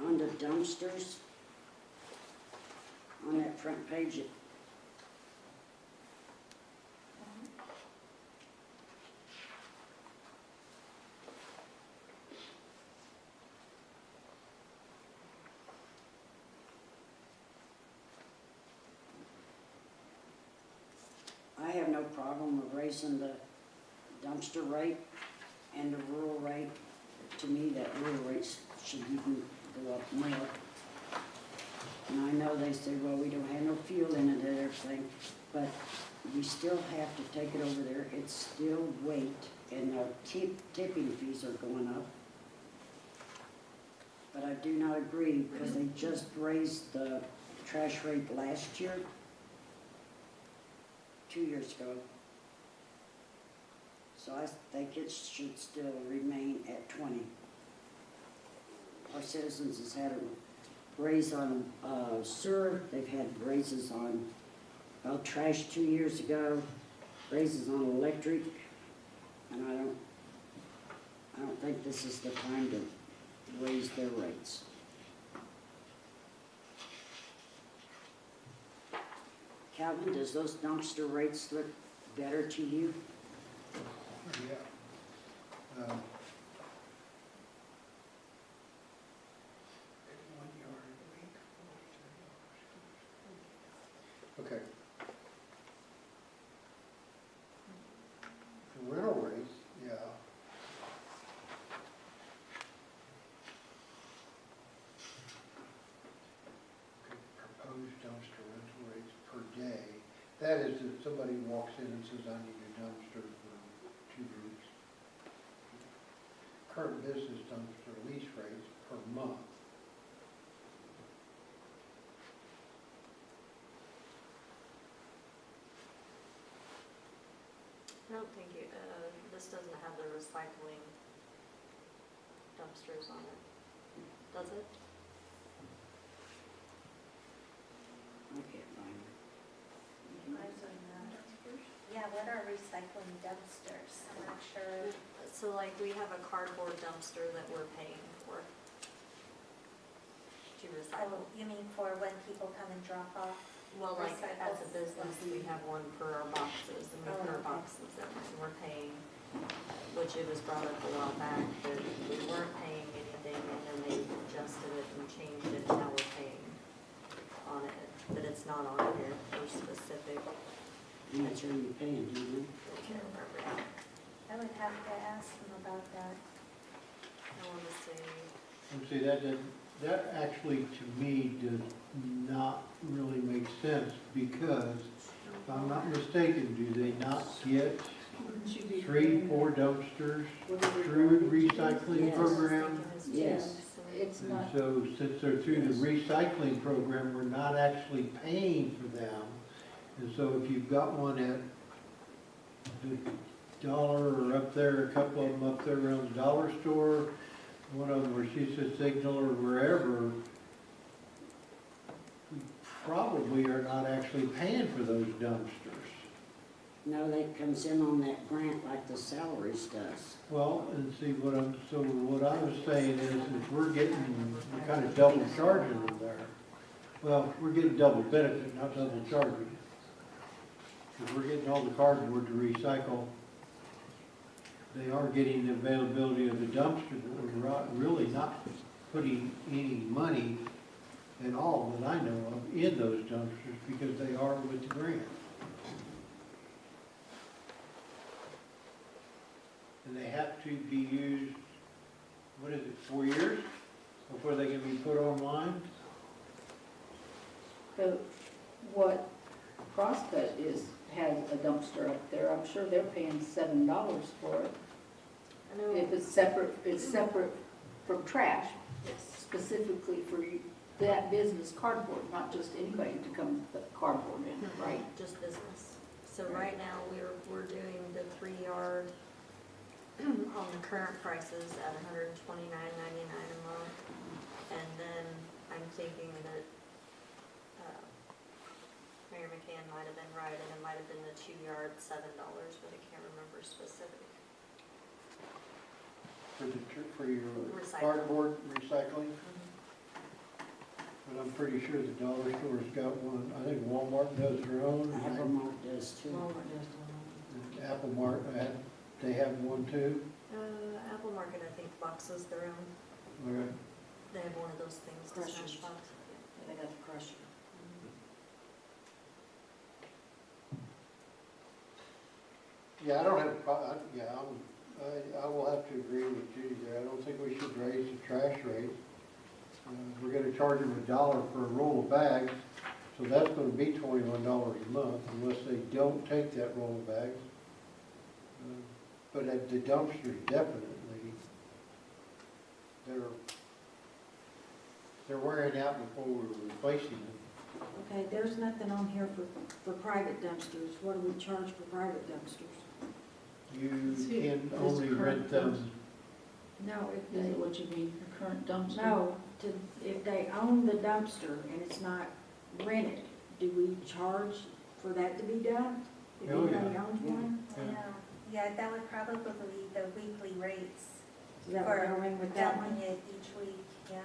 On the dumpsters, on that front page, I have no problem with raising the dumpster rate and the rural rate. To me, that rural rate should even go up more. And I know they say, well, we don't have no fuel in it and everything, but we still have to take it over there. It's still weight, and our tipping fees are going up. But I do not agree, because they just raised the trash rate last year, 2 years ago. So I think it should still remain at 20. Our citizens has had a raise on sewer, they've had raises on trash 2 years ago, raises on electric, and I don't think this is the time to raise their rates. Calvin, does those dumpster rates look better to you? Yeah. Okay. The rental rates, yeah. Proposed dumpster rental rates per day. That is if somebody walks in and says, I need a dumpster for 2 weeks. Current business dumpster lease rates per month. I don't think this doesn't have the recycling dumpsters on it, does it? I can't find it. Yeah, what are recycling dumpsters? I'm not sure. So like, we have a cardboard dumpster that we're paying for to Oh, recycle. you mean for when people come and drop off Well, like, as a Recycles. business, we have one for our boxes, and we put our boxes in, and we're paying, which it was brought up a while back, that we weren't paying anything, and then they adjusted it and changed it, and now we're paying on it, but it's not on here for specific, And that's where you're paying, do you? I can't remember now. I would have to ask them about that. I want to say, And see, that actually, to me, does not really make sense, because if I'm not mistaken, do they not get 3, 4 dumpsters through the recycling Yes. program? Yes. It's And not, so, since they're through the recycling program, we're not actually paying for them. And so if you've got one at the dollar or up there, a couple of them up there around the dollar store, one of them where she says Signal or wherever, we probably are not actually paying for those dumpsters. No, that comes in on that grant like the salaries does. Well, and see, what I was saying is we're kind of double charging them there. Well, we're getting double benefit, not double charging. Because we're getting all the cardboard to recycle. They are getting the availability of the dumpster, but we're really not putting any money at all that I know of in those dumpsters because they are with the grant. And they have to be used, what is it, 4 years before they can be put online? but what Crosscut has a dumpster up there, I'm sure they're paying $7 for it. I know, If it's separate from trash, specifically for that business cardboard, not just anybody to come put cardboard in, right? just business. So right now, we're doing the 3-yard on the current prices at $129.99 a month. And then I'm thinking that Mary McCann might have been right, and it might have been the 2-yard $7, but I can't remember specific. For your Recycling. cardboard recycling? But I'm pretty sure the dollar store's got one. I think Walmart does their own. and I think Evermont does too. Apple Mart, they have one too. Apple Market, I think, boxes their own. Okay. They have one of those things, the smash Crushers. box. They got the crusher. Yeah, I don't have, I will have to agree with Judy there. I don't think we should raise the trash rate. We're gonna charge them $1 for a roll of bags, so that's gonna be $21 a month unless they don't take that roll of bags. But at the dumpsters, definitely, they're wearing out before we're replacing them. Okay, there's nothing on here for private dumpsters. What do we charge for private dumpsters? You can only rent them, No, if Is it they, what you mean, your current dumpster? no, if they own the dumpster and it's not rented, do we charge for that to be done? If Oh, yeah. anybody owns one? Yeah. No, yeah, that would probably be the weekly rates Is that for what we're in with that dumping one? it each week, yeah.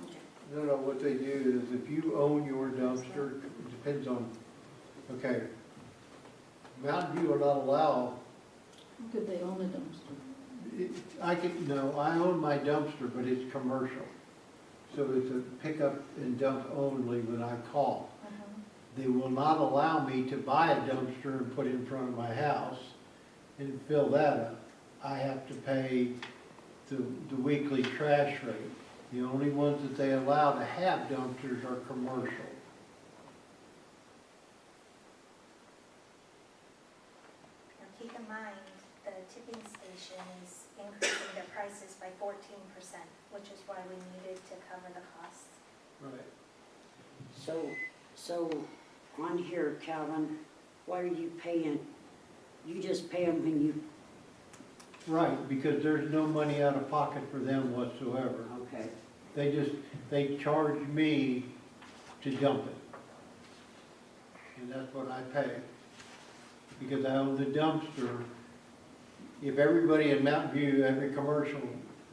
Okay. no, what they do is if you own your dumpster, it depends on, okay, Mountain View will not allow, How could they own a dumpster? I own my dumpster, but it's commercial. So it's a pickup and dump only when I call. They will not allow me to buy a dumpster and put it in front of my house and fill that up. I have to pay the weekly trash rate. The only ones that they allow to have dumpsters are commercial. Now, keep in mind, the tipping station is increasing their prices by 14%, which is why we needed to cover the costs. Right. So on here, Calvin, what are you paying? You just pay them when you, Right, because there's no money out of pocket for them whatsoever. okay. They charge me to dump it. And that's what I pay. Because I own the dumpster. If everybody in Mountain View, every commercial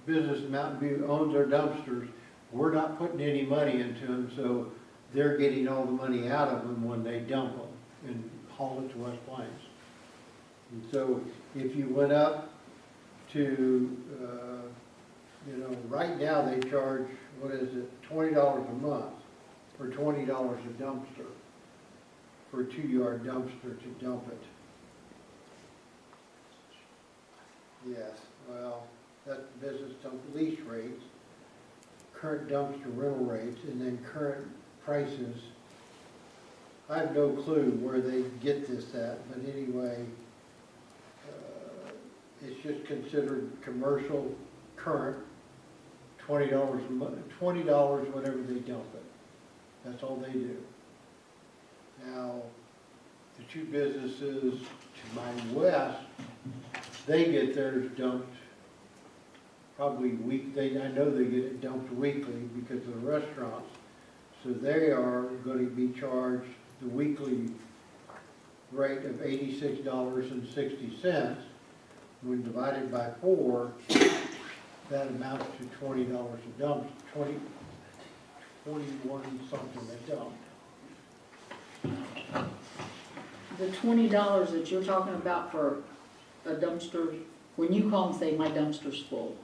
business in Mountain View owns their dumpsters, we're not putting any money into them, so they're getting all the money out of them when they dump them and haul it to West Plains. And so if you went up to, right now they charge, what is it, $20 a month for $20 a dumpster, for a 2-yard dumpster to dump it. Yes, well, that's business dump lease rates, current dumpster rental rates, and then current prices. I have no clue where they get this at, but anyway, it's just considered commercial current, $20 a month, $20 whenever they dump it. That's all they do. Now, the two businesses to my west, they get theirs dumped probably I know they get it dumped weekly because of the restaurants. So they are going to be charged the weekly rate of $86.60. When divided by 4, that amounts to $20 a dump, 21 something a dump. The $20 that you're talking about for a dumpster, when you call and say my dumpster's full,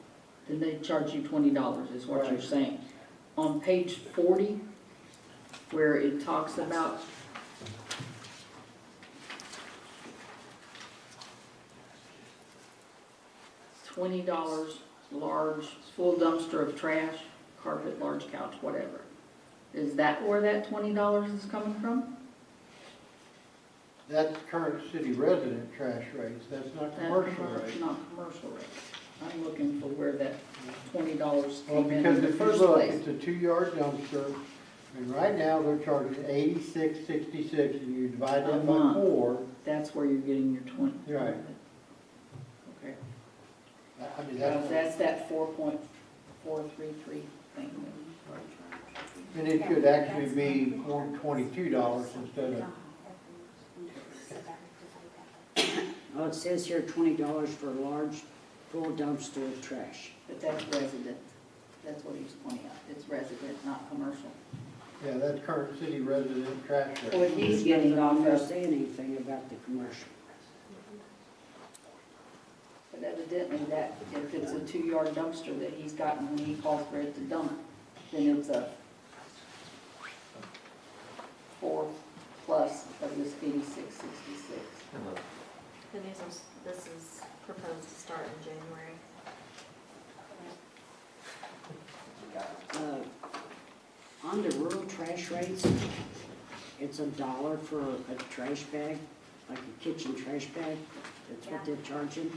then they charge you $20 is what you're Right. saying. On page 40, where it talks about $20 large, full dumpster of trash, carpet, large couch, whatever. Is that where that $20 is coming from? That's current city resident trash rates, that's not commercial rates. Not commercial rates. I'm looking for where that $20 Well, came in because the if you first look, place. it's a 2-yard dumpster, and right now they're charging $86.66, and you divide A that by month. 4, That's where you're getting your 20. Right. Okay. I mean, That's that 4.433 thing. and it should actually be $22 instead of, Oh, it says here $20 for a large, full dumpster of trash. But that's resident. That's what he's pointing out. It's resident, not commercial. yeah, that's current city resident trash What rate. he's getting off Doesn't of, say anything about the commercial. but evidently that, if it's a 2-yard dumpster that he's gotten when he calls for it to dump, then it's a 4 plus of this 86.66. The news is, this is proposed to start in January. On the rural trash rates, it's $1 for a trash bag, like a kitchen trash bag. That's what they're charging.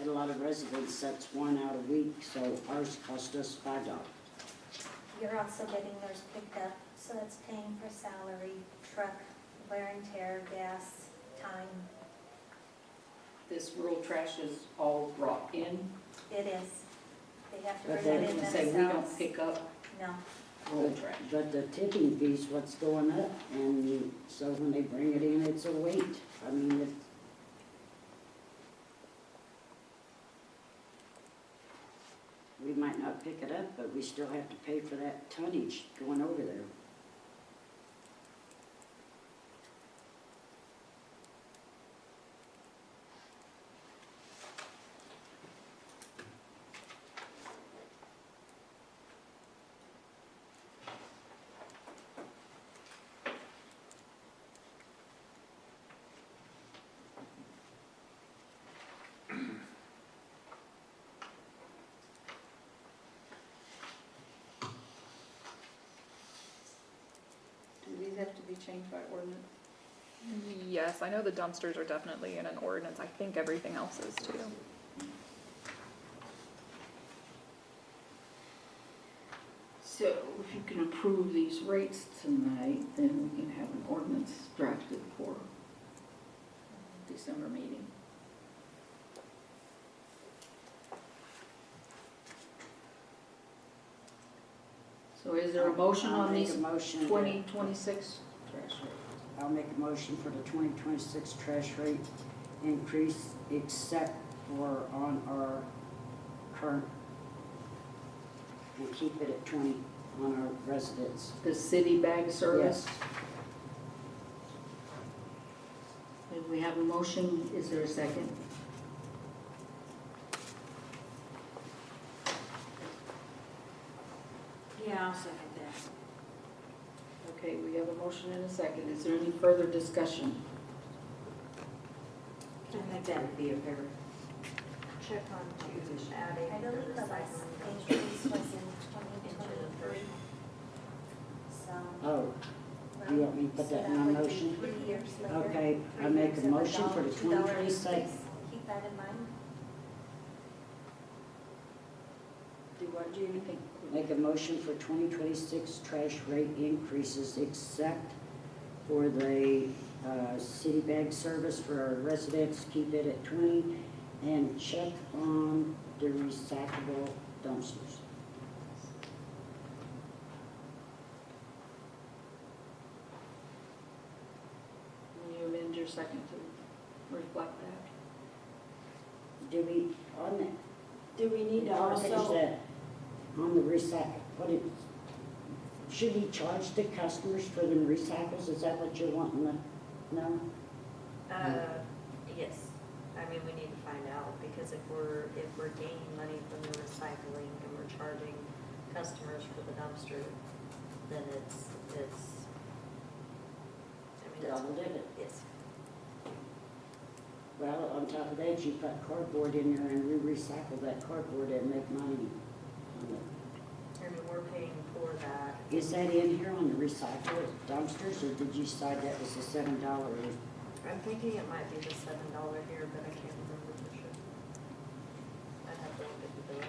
And a lot of residents, that's one out a week, so ours cost us $5. You're also getting theirs picked up, so that's paying for salary, truck, wear and tear, gas, time. This rural trash is all brought in. It is. They have to But bring it then in You themselves. say we don't pick up No. rural trash. But the tipping fee's what's going up, and so when they bring it in, it's a weight. I mean, we might not pick it up, but we still have to pay for that tonnage going over there. Do these have to be changed by ordinance? Yes, I know the dumpsters are definitely in an ordinance. I think everything else is too. So if you can approve these rates tonight, then we can have an ordinance drafted for December meeting. So is there a motion I'll on make these a motion. 2026 trash rates? I'll make a motion for the 2026 trash rate increase, except or on our current, and keep it at 20 on our residents. The city bag service? Yes. And we have a motion, is there a second? Yeah, I'll second that. Okay, we have a motion and a second. Is there any further discussion? I think that would be a fair. Check on to adding I the believe the last recycling increase was in into the 2023. first. So. Oh, do you want me to put that in my motion? 3 years later. Okay, I 3 make years a of motion for the $2 2026. increase. Keep that in mind. Do what, Judy? Make a motion for 2026 trash rate increases except for the city bag service for our residents, keep it at 20, and check on the recyclable dumpsters. Will you amend your second to reflect that? Do we, on that, Do we need to what is also, that? On the recycle, what is, should we charge the customers for the recycles? Is that what you're wanting to know? Yes, I mean, we need to find out, because if we're gaining money from the recycling and we're charging customers for the dumpster, then it's, I mean, Double dip it. yes. Well, on top of that, you put cardboard in there and we recycle that cardboard and make money on it. I mean, we're paying for that. Is that in here on the recycle dumpsters, or did you decide that was the $7? I'm thinking it might be the $7 here, but I can't remember for sure. I'd have to look at the bill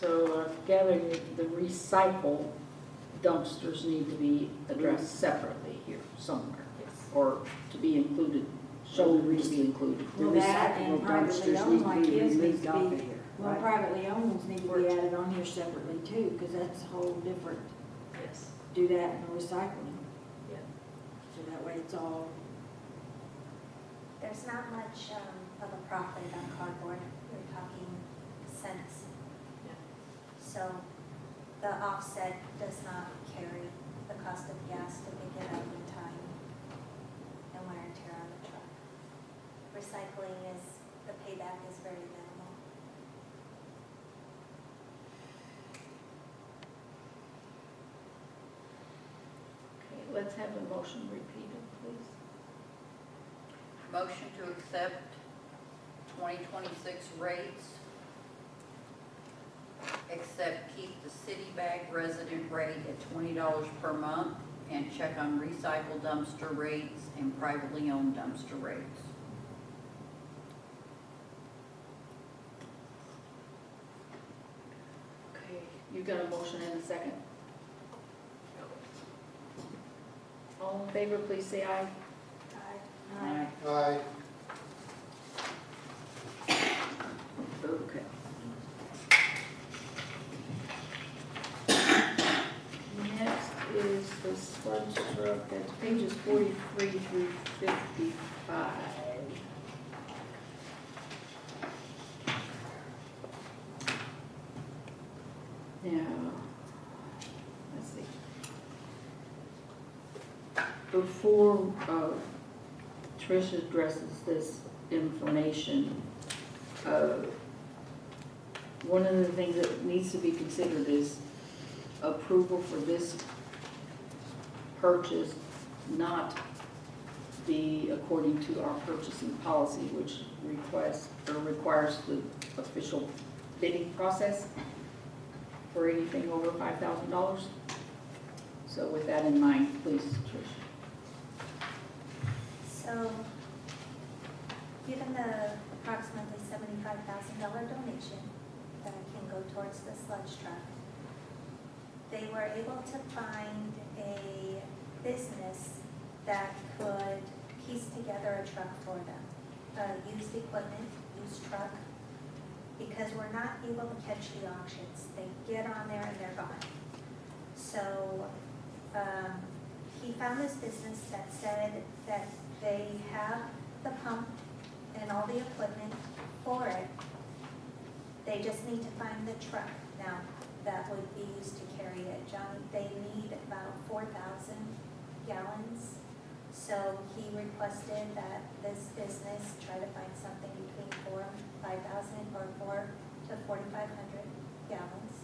on So gathering the recycle dumpsters need to be addressed separately here somewhere, that. Yes. or to be included, shown to be included. The Well, that and recyclable privately dumpsters owned need to like be his needs removed to off be- of here, well, right? privately owned ones need to be added on here separately too, because that's a whole different, Yes. do that in recycling. Yeah. So that way it's all, There's not much of a profit on cardboard. We're talking cents. Yeah. So the offset does not carry the cost of gas to pick it up in time and wear and tear on the truck. Recycling is, the payback is very minimal. Okay, let's have the motion repeated, please. Motion to accept 2026 rates, except keep the city bag resident rate at $20 per month, and check on recycle dumpster rates and privately owned dumpster rates. Okay, you got a motion and a second. All in favor, please say aye. Aye. Aye. Okay. Next is the sludge truck, that's pages 43 through 55. Now, let's see. Before Trish addresses this information, one of the things that needs to be considered is approval for this purchase not be according to our purchasing policy, which requires the official bidding process for anything over $5,000. So with that in mind, please, Trish. So, given the approximately $75,000 donation that can go towards the sludge truck, they were able to find a business that could piece together a truck for them, used equipment, used truck, because we're not able to catch the auctions. They get on there and they're gone. So he found this business that said that they have the pump and all the equipment for it. They just need to find the truck now that would be used to carry it. John, they need about 4,000 gallons. So he requested that this business try to find something between 5,000 or 4 to 4,500 gallons.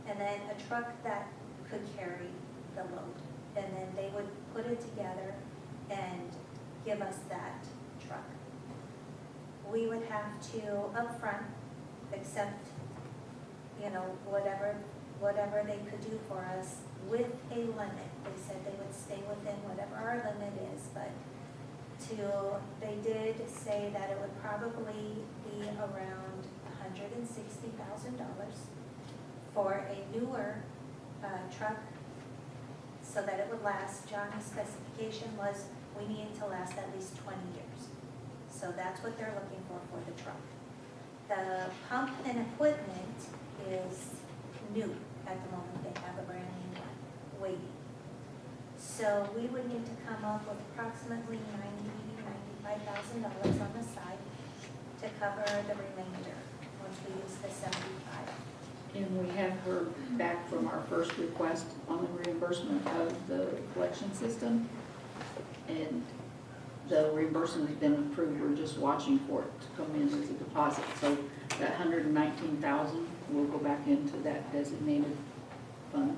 And then a truck that could carry the load. And then they would put it together and give us that truck. We would have to upfront accept, whatever they could do for us with a limit. They said they would stay within whatever our limit is, but they did say that it would probably be around $160,000 for a newer truck so that it would last. Johnny's specification was we need it to last at least 20 years. So that's what they're looking for the truck. The pump and equipment is new at the moment. They have a brand new one waiting. So we would need to come up with approximately $95,000 on the side to cover the remainder once we use the 75. And we have heard back from our first request on the reimbursement of the collection system. And the reimbursement has been approved, we're just watching for it to come in as a deposit. So that $119,000 will go back into that designated fund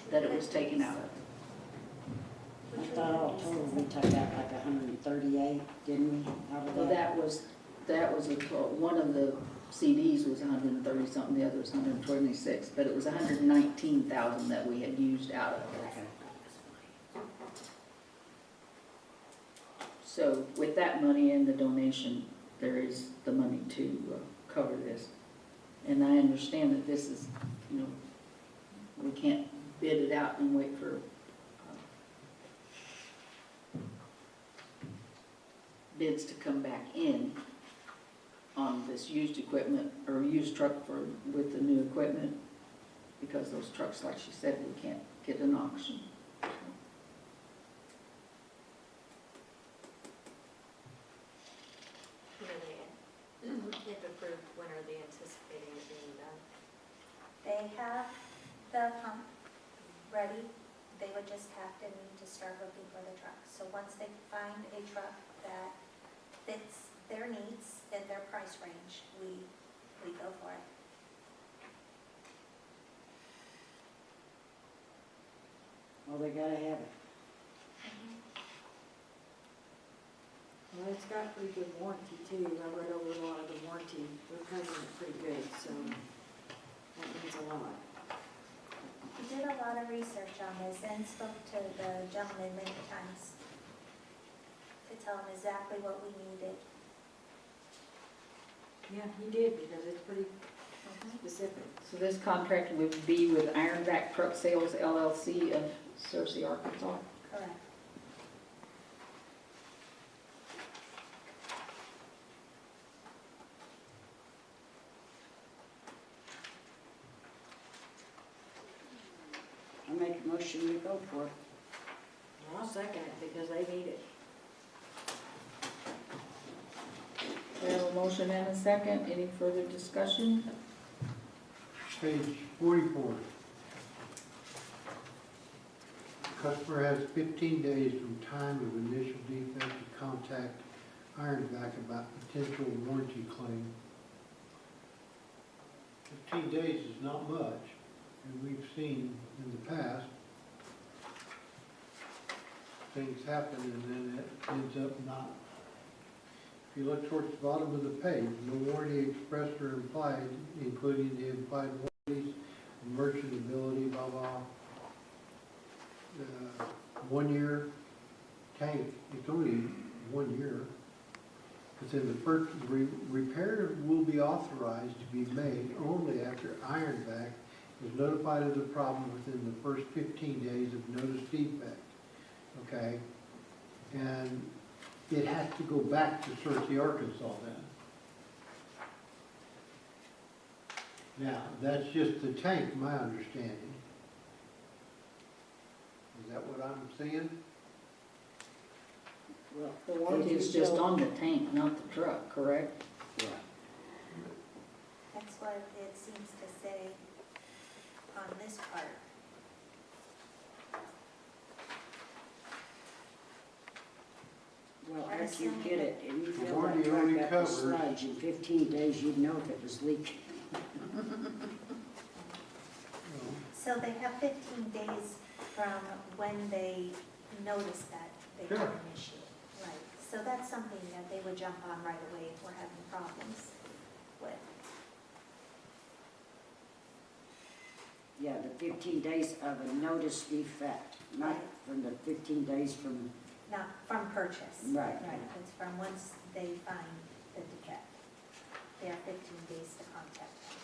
that it was taken out of. I thought all total we took out like 138, didn't we? Out of Well, that was a total, one of the CDs was 130 something, the other was 126, but it was 119,000 that we had used out of it. Okay. So with that money and the donation, there is the money to cover this. And I understand that this is, we can't bid it out and wait for bids to come back in on this used equipment or used truck with the new equipment, because those trucks, like she said, we can't get an auction. If approved, when are they anticipating it being done? They have the pump ready. They would just have to need to start looking for the truck. So once they find a truck that fits their needs and their price range, we go for it. Well, they gotta have it. Well, it's got pretty good warranty too. I read over a lot of the warranty. They're covering it pretty good, so that means a lot. We did a lot of research on this and spoke to the gentleman many times to tell him exactly what we needed. Yeah, he did, because it's pretty specific. So this contract would be with Ironback Truck Sales LLC of Searcy, Arkansas. Correct. I make a motion to go for it. I'll second it because they need it. We have a motion and a second. Any further discussion? Page 44. Customer has 15 days from time of initial defect to contact Ironback about potential warranty claim. 15 days is not much, and we've seen in the past things happen and then it ends up not. If you look towards the bottom of the page, no warranty expressed or implied, including the implied warranties, merchantability, blah, blah. 1 year tank, it's only 1 year. It says the first repair will be authorized to be made only after Ironback is notified of the problem within the first 15 days of notice defect. Okay? And it has to go back to Searcy, Arkansas then. Now, that's just the tank, my understanding. Is that what I'm seeing? Well, The warranty is just on the tank, not the truck, correct? Right. That's what it seems to say on this part. Well, after you get it and you fill Warranty that only truck up with covers- sludge, in 15 days you'd know if it was leaking. So they have 15 days from when they notice that they have Sure. an issue. Right, so that's something that they would jump on right away if we're having problems with. Yeah, the 15 days of a notice defect, not Right. from the 15 days from, Not from purchase. Right. Right, it's from once they find the defect. They have 15 days to contact them.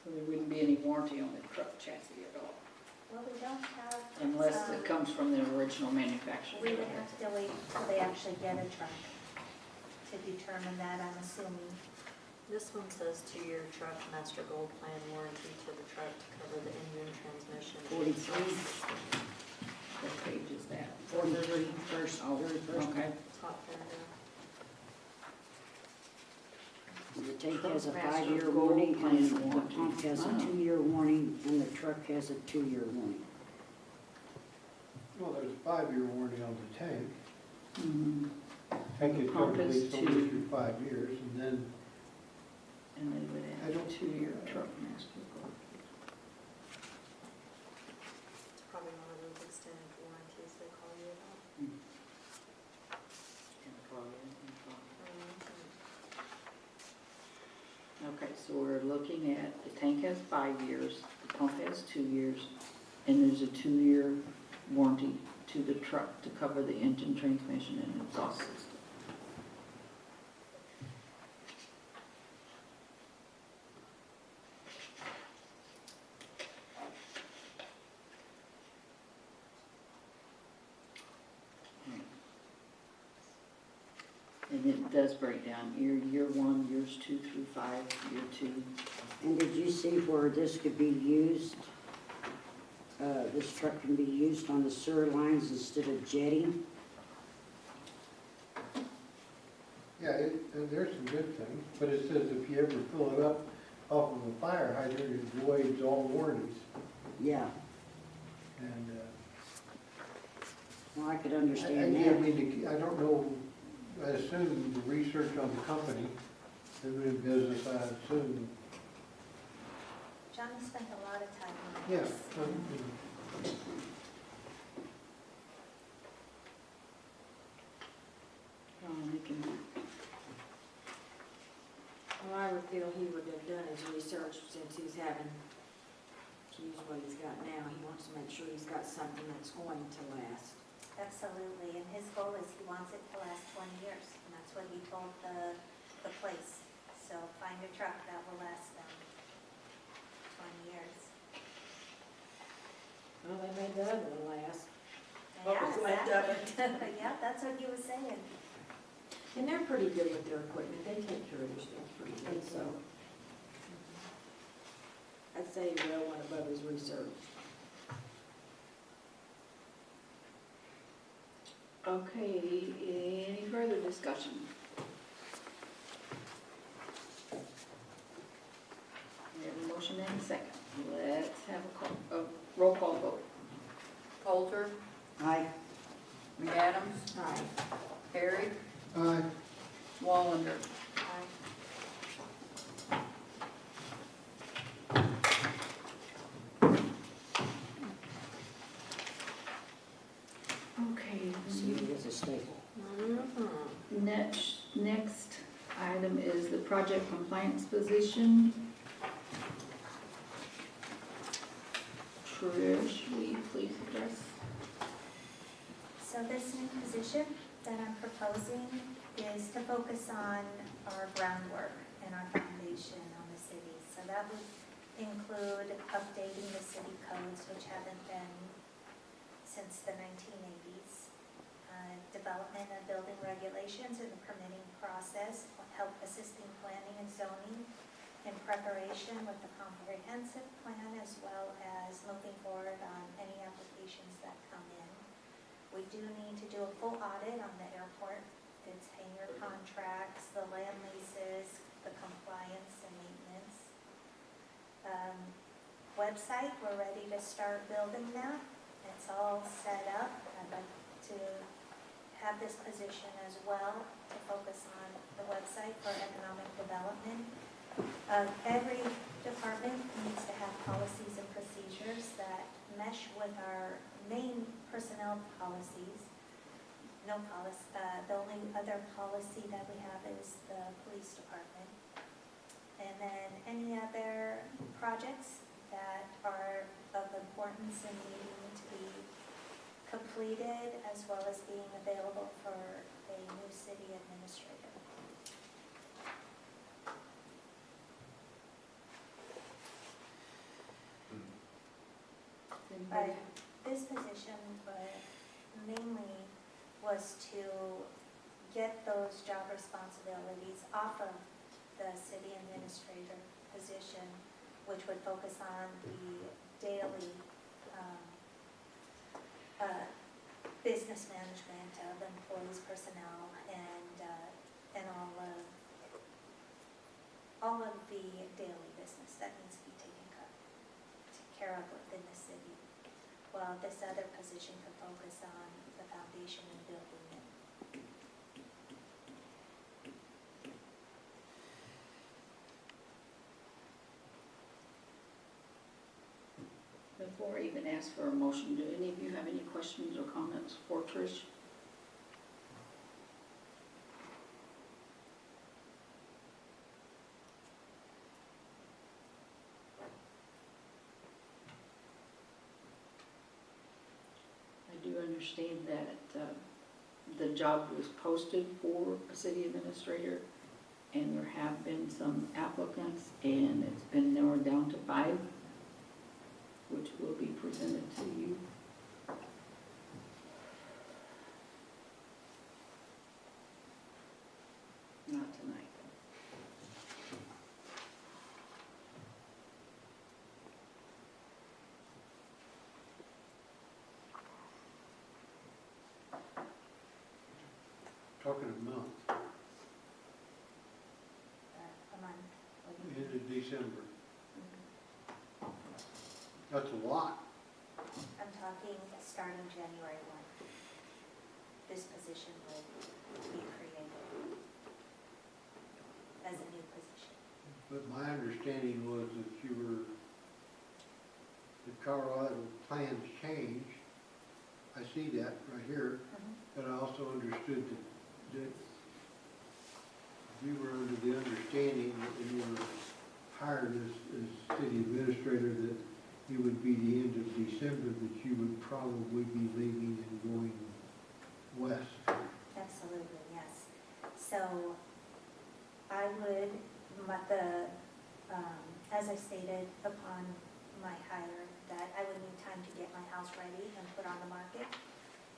So there wouldn't be any warranty on the truck chassis at all, Well, we don't have. unless it comes from the original manufacturer. We would have to wait till they actually get a truck to determine that, I'm assuming. This one says 2-year truck master gold plan warranty to the truck to cover the engine, transmission. and 43. What page is that? 43, first, very first. Okay. Top paragraph. The tank has a Master 5-year Gold warning, Plan and the warranty. pump has a Wow. 2-year warning, and the truck has a 2-year warning. Well, there's a 5-year warranty on the tank. Mhm. Tank is Pump covered at is least only two. through 5 years, and then And they would I add a don't- 2-year truck master gold. It's probably one of those extended warranties they call you about. Okay, so we're looking at, the tank has 5 years, the pump has 2 years, and there's a 2-year warranty to the truck to cover the engine, transmission, and exhaust system. And it does break down year 1, years 2 through 5, year 2. And did you see where this could be used? This truck can be used on the sewer lines instead of jetting? yeah, and there's some good things, but it says if you ever fill it up off of a fire hydrant, it voids all warranties. Yeah, And well, I could I understand I that. mean, I don't know, I assume the research on the company, they've been in business, I assume, Johnny spent a lot of time on yeah. this. Well, I would feel he would have done his research since he's having to use what he's got now. He wants to make sure he's got something that's going to last. Absolutely, and his goal is he wants it to last 20 years, and that's what he told the place. So find a truck that will last them 20 years. Well, they made the other one last. And What was yeah, left of it. exactly. Yeah, that's what he was saying. And they're pretty good with their equipment. They take care of their stuff pretty good, so. I'd say he well went above his research. Okay, any further discussion? We have a motion and a second. Let's have a roll call vote. Coulter, Aye. McAdams, Aye. Perry, Aye. Wallander. Okay, See, it is a staple. next item is the project compliance position. Trish, will you please address? So this new position that I'm proposing is to focus on our groundwork and our foundation on the city. So that would include updating the city codes, which haven't been since the 1980s, development of building regulations and the permitting process, help assisting planning and zoning in preparation with the comprehensive plan We do need to do a full audit on the airport, its hangar contracts, the land leases, the compliance and maintenance. Website, we're ready to start building that. It's all set up. I'd like to have this position as well to focus on the website for economic development. Every department needs to have policies and procedures that mesh with our main personnel policies. No policy, the only other policy that we have is the police department. And then any other projects that are of importance and needing to be completed, as well as being available for a new city administrator. Anybody? This position mainly was to get those job responsibilities off of the city administrator position, which would focus on the daily business management of employees, personnel, and all of the daily business that needs to be taken care of within the city. While this other position could focus on the foundation and building it. Before I even ask for a motion, do any of you have any questions or comments for Trish? I do understand that the job was posted for a city administrator, and there have been some applicants, and it's been narrowed down to 5, which will be presented to you. Not tonight. Talking a month, A month. end of December. That's a lot. I'm talking starting January 1. This position will be created as a new position. But my understanding was that the Colorado plans change. I see that right here, but I also understood that we were under the understanding that when you were hired as city administrator, that it would be the end of December that you would probably be leaving and going west. Absolutely, yes. So I would, as I stated upon my hire, that I would need time to get my house ready and put on the market.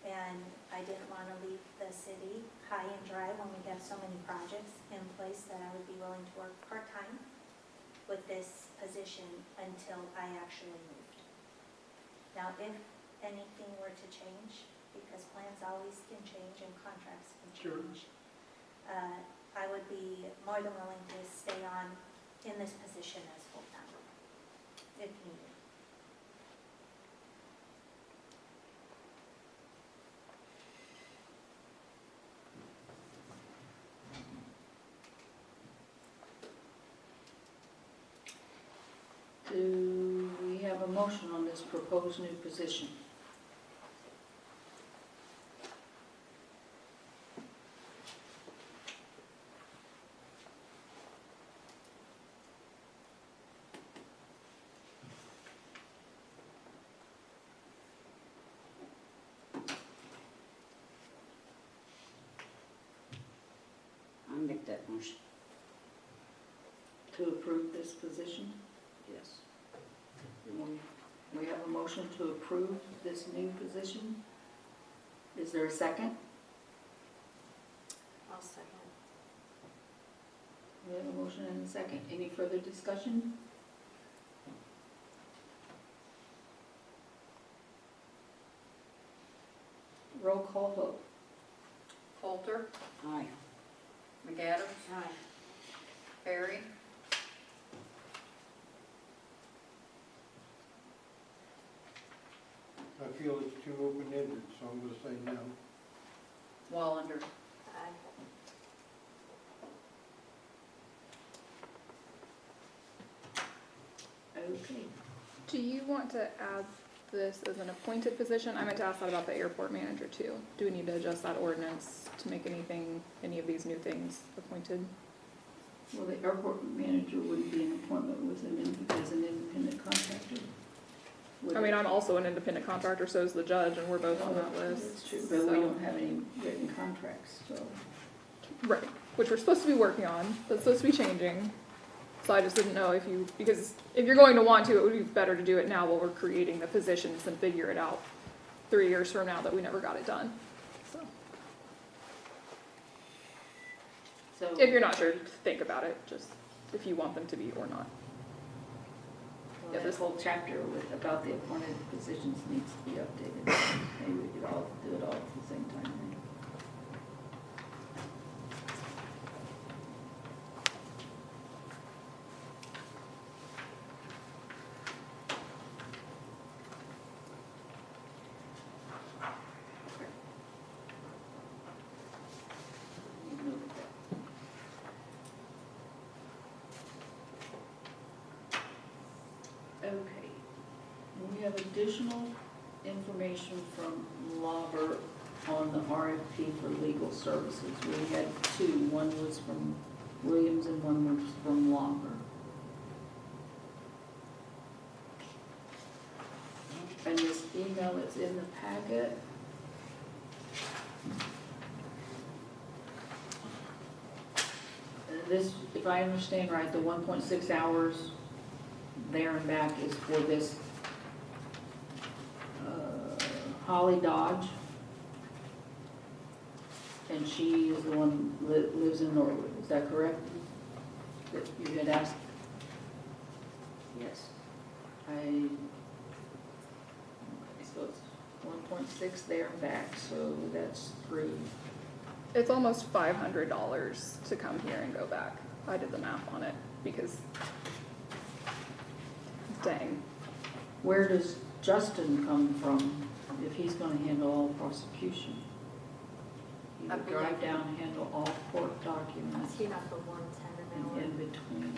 And I didn't want to leave the city high and dry when we have so many projects in place, that I would be willing to work part-time with this position until I actually moved. Now, if anything were to change, because plans always can change and contracts can Sure. change, I would be more than willing to stay on in this position as full-time, if needed. Do we have a motion on this proposed new position? I'll make that motion, To approve this position? yes. We have a motion to approve this new position. Is there a second? I'll second. We have a motion and a second. Any further discussion? roll call vote. Coulter, Aye. McAdams, Aye. Perry, I feel it's too open-ended, so I'm gonna say no. Wallander. Aye. Okay. Do you want to add this as an appointed position? I meant to ask that about the airport manager too. Do we need to adjust that ordinance to make any of these new things appointed? Well, the airport manager wouldn't be an appointment with as an independent contractor. would I mean, it? I'm also an independent contractor, so is the judge, and we're both on that list. That's true, but we so- don't have any written contracts, so. Right, which we're supposed to be working on, that's supposed to be changing. So I just didn't know because if you're going to want to, it would be better to do it now while we're creating the positions than figure it out 3 years from now that we never got it done. So, So if you're not sure, think about it, just if you want them to be or not. well, Yeah, this this- whole chapter about the appointed positions needs to be updated. Maybe we could all do it all at the same time. Okay, we have additional information from Lauber on the RFP for legal services. We had two, one was from Williams and one was from Lauber. And this email that's in the packet. This, if I understand right, the 1.6 hours there and back is for this Holly Dodge. And she is the one that lives in Norwood, is that correct? That you had asked, Yes. okay, so it's 1.6 there and back, so that's 3. It's almost $500 to come here and go back. I did the math on it because, dang. Where does Justin come from if he's gonna handle all prosecution? He I would believe- drive down and handle all court Is documents he not the 110 an hour? in between.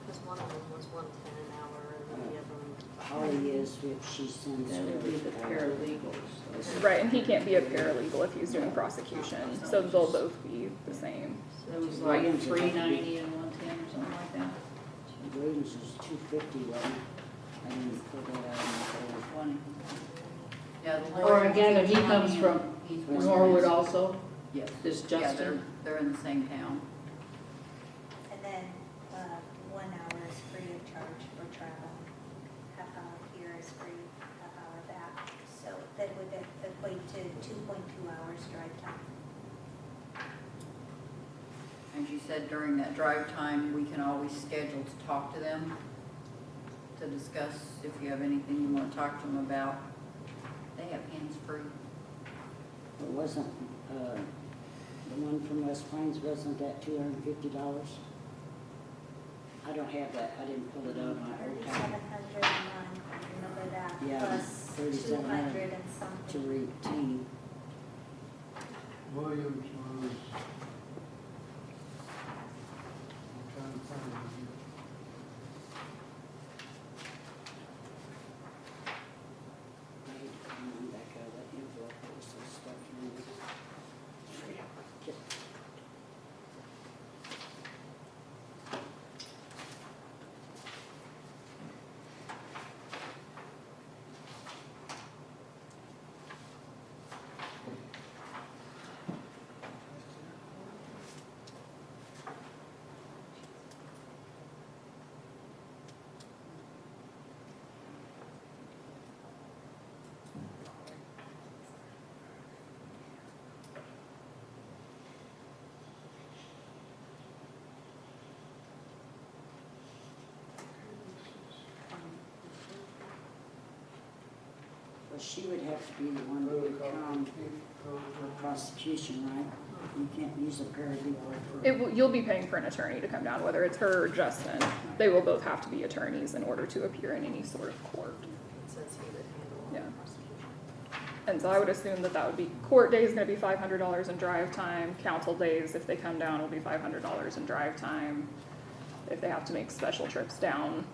Because one of them was 110 an hour and the other one. Holly is if she sends That her. would be the paralegals. Right, and he can't be a paralegal if he's doing prosecution, so they'll both be the same. It was like 390 and 110 or something like that. Williams is 250, wasn't it? I didn't put that out in the folder. 20. Yeah, the Or lawyer- again, if he comes from He's Norwood also, Yes. this Yeah, Justin. they're in the same town. And then, 1 hour is free of charge for travel. Half hour here is free, half hour back. So that would equate to 2.2 hours drive time. And she said during that drive time, we can always schedule to talk to them, to discuss if you have anything you want to talk to them about. They have hands-free. It wasn't, the one from West Plains, wasn't that $250? I don't have that, I didn't pull it out on my old time 3,709, remember that, Yeah, plus 3,700 200 and to something. retain. Williams was, I'm trying to find it here. Back out of that envelope, there was some stuff in it. Well, she would have to be the one that would come for prosecution, right? You can't use a paralegal for. You'll be paying for an attorney to come down, whether it's her or Justin. They will both have to be attorneys in order to appear in any sort of court. It says he would handle all Yeah. the prosecution. And so I would assume that would be, court day is gonna be $500 in drive time, council days, if they come down, will be $500 in drive time. If they have to make special trips down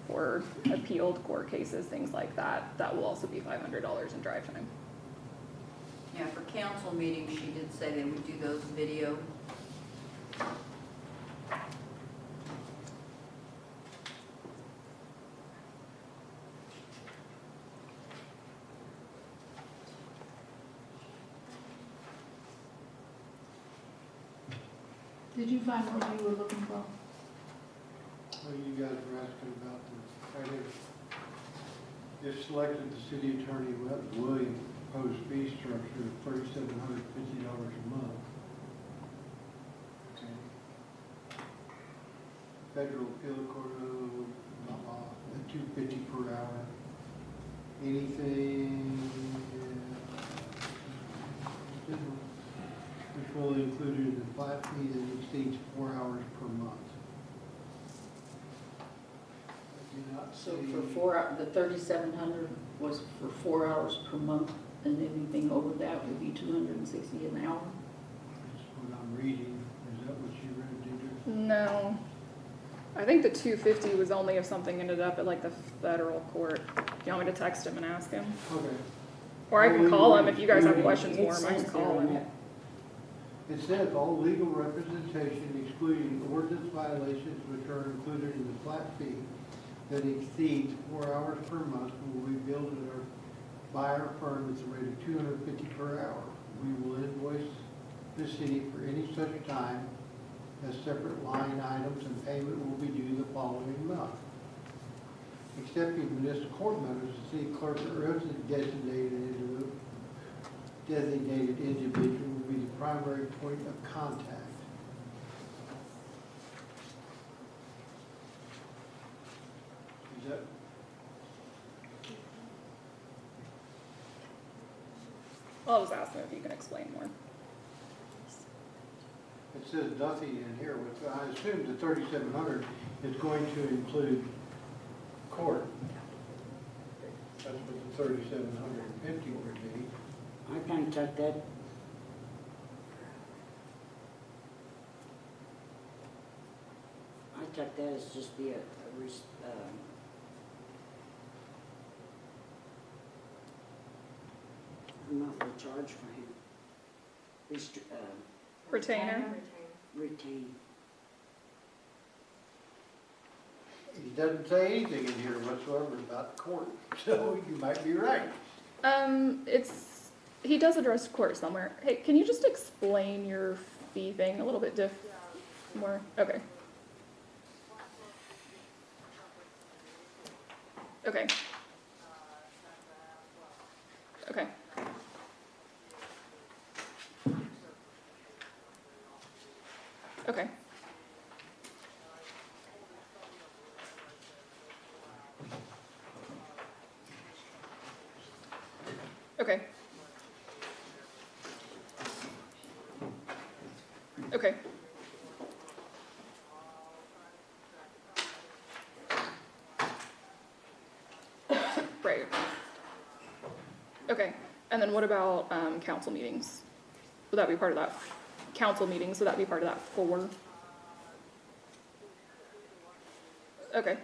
for appealed court cases, things like that, that will also be $500 in drive time. Yeah, for council meetings, she did say they would do those video. Did you find what you were looking for? Well, you guys were asking about the, right here. If selected, the city attorney William proposed fee structure of $3,750 a month. Okay. Federal appeal court, at $250 per hour. Anything, which will include in the flat fee that exceeds 4 hours per month. I do not So see- for 4 the 3,700 was for 4 hours per month, and anything over that would be 260 an hour? That's what I'm reading. Is that what you read, Deidre? No. I think the 250 was only if something ended up at like the federal court. You want me to text him and ask him? Okay. Or I can call him if you guys have It questions It for him, I says can there call in him. that- It says all legal representation excluding ordinance violations which are included in the flat fee that exceeds 4 hours per month will be billed by our firm at the rate of $250 per hour. We will invoice the city for any such time as separate line items, and payment will be due the following month. Except municipal court matters, the city clerk or other designated individual will be the primary point of contact. Is that? I'll just ask him if he can explain more. It says nothing in here, which I assume the 3,700 is going to include court. That's what the 3,750 would be. I kind of took that. I took that as just be a monthly charge for him. Retainer? Retain. He doesn't say anything in here whatsoever about the court, so you might be right. He does address court somewhere. Hey, can you just explain your fee thing a little bit more? Okay. Okay. Okay. Okay. Okay. Okay. Right. Okay, and then what about, council meetings? Would that be part of that? Council meetings, would that be part of that 4? Okay.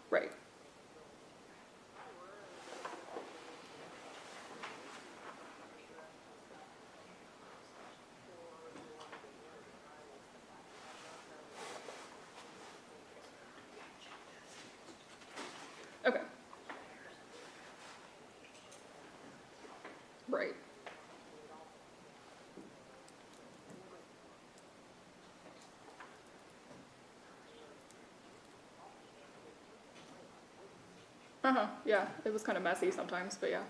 Right. Okay. Right. Uh-huh, yeah, it was kind of messy sometimes, but yeah.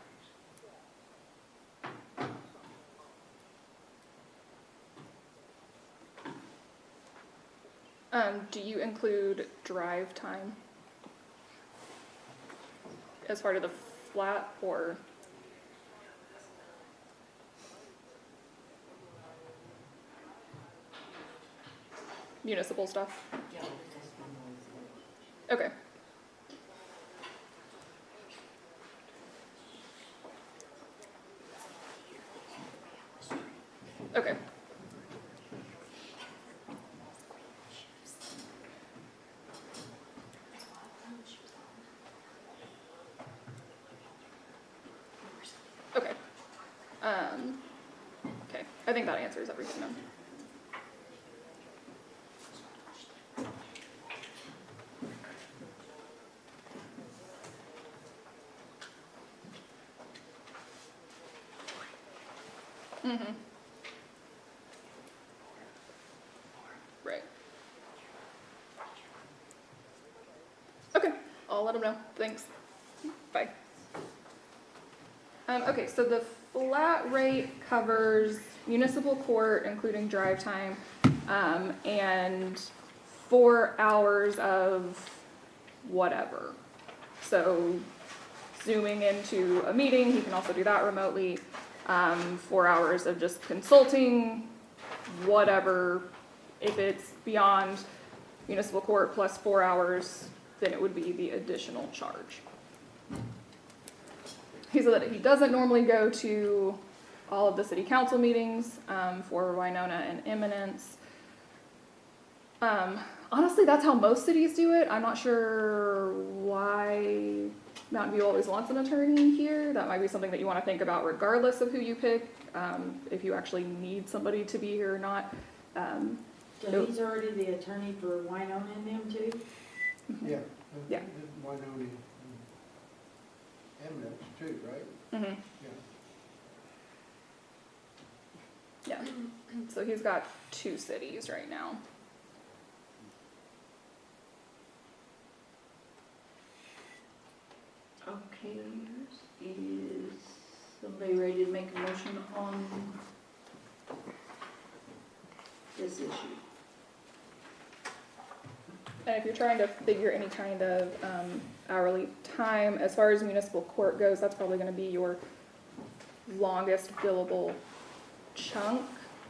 Do you include drive time? as part of the flat or? Municipal stuff? Okay. Okay. Okay. Okay, I think that answers everything then. Mm-hmm. Right. Okay, I'll let them know. Thanks. Bye. Okay, so the flat rate covers municipal court, including drive time, and 4 hours of whatever. So zooming into a meeting, he can also do that remotely. 4 hours of just consulting, whatever. If it's beyond municipal court plus 4 hours, then it would be the additional charge. He said that he doesn't normally go to all of the city council meetings for Winona and Eminence. Honestly, that's how most cities do it. I'm not sure why Mountain View always wants an attorney here. That might be something that you want to think about regardless of who you pick, if you actually need somebody to be here or not. So he's already the attorney for Winona and them too? Yeah. Yeah. Winona and Eminence too, right? Mm-hmm. Yeah. Yeah. So he's got 2 cities right now. Okay, is somebody ready to make a motion on this issue? And if you're trying to figure any kind of hourly time, as far as municipal court goes, that's probably going to be your longest billable chunk.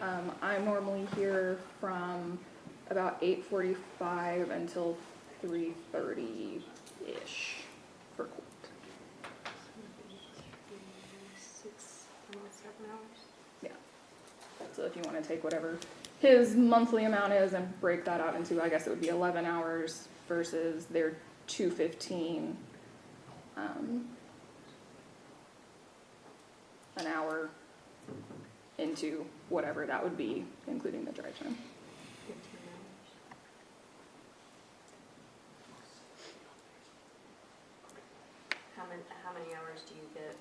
I'm normally here from about 8:45 until 3:30-ish for court. 6, 7 hours. Yeah. So if you want to take whatever his monthly amount is and break that out into, I guess it would be 11 hours versus their 215, an hour into whatever that would be, including the drive time. 15 hours. How many hours do you get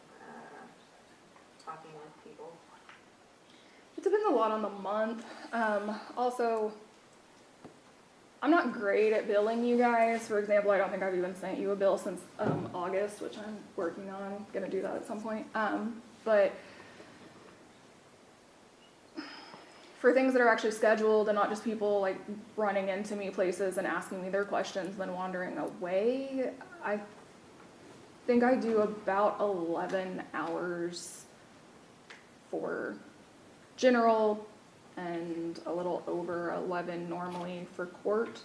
talking with people? It depends a lot on the month. Also, I'm not great at billing you guys. For example, I don't think I've even sent you a bill since August, which I'm working on. Gonna do that at some point. But for things that are actually scheduled and not just people like running into me places and asking me their questions then wandering away, I think I do about 11 hours for general and a little over 11 normally for court.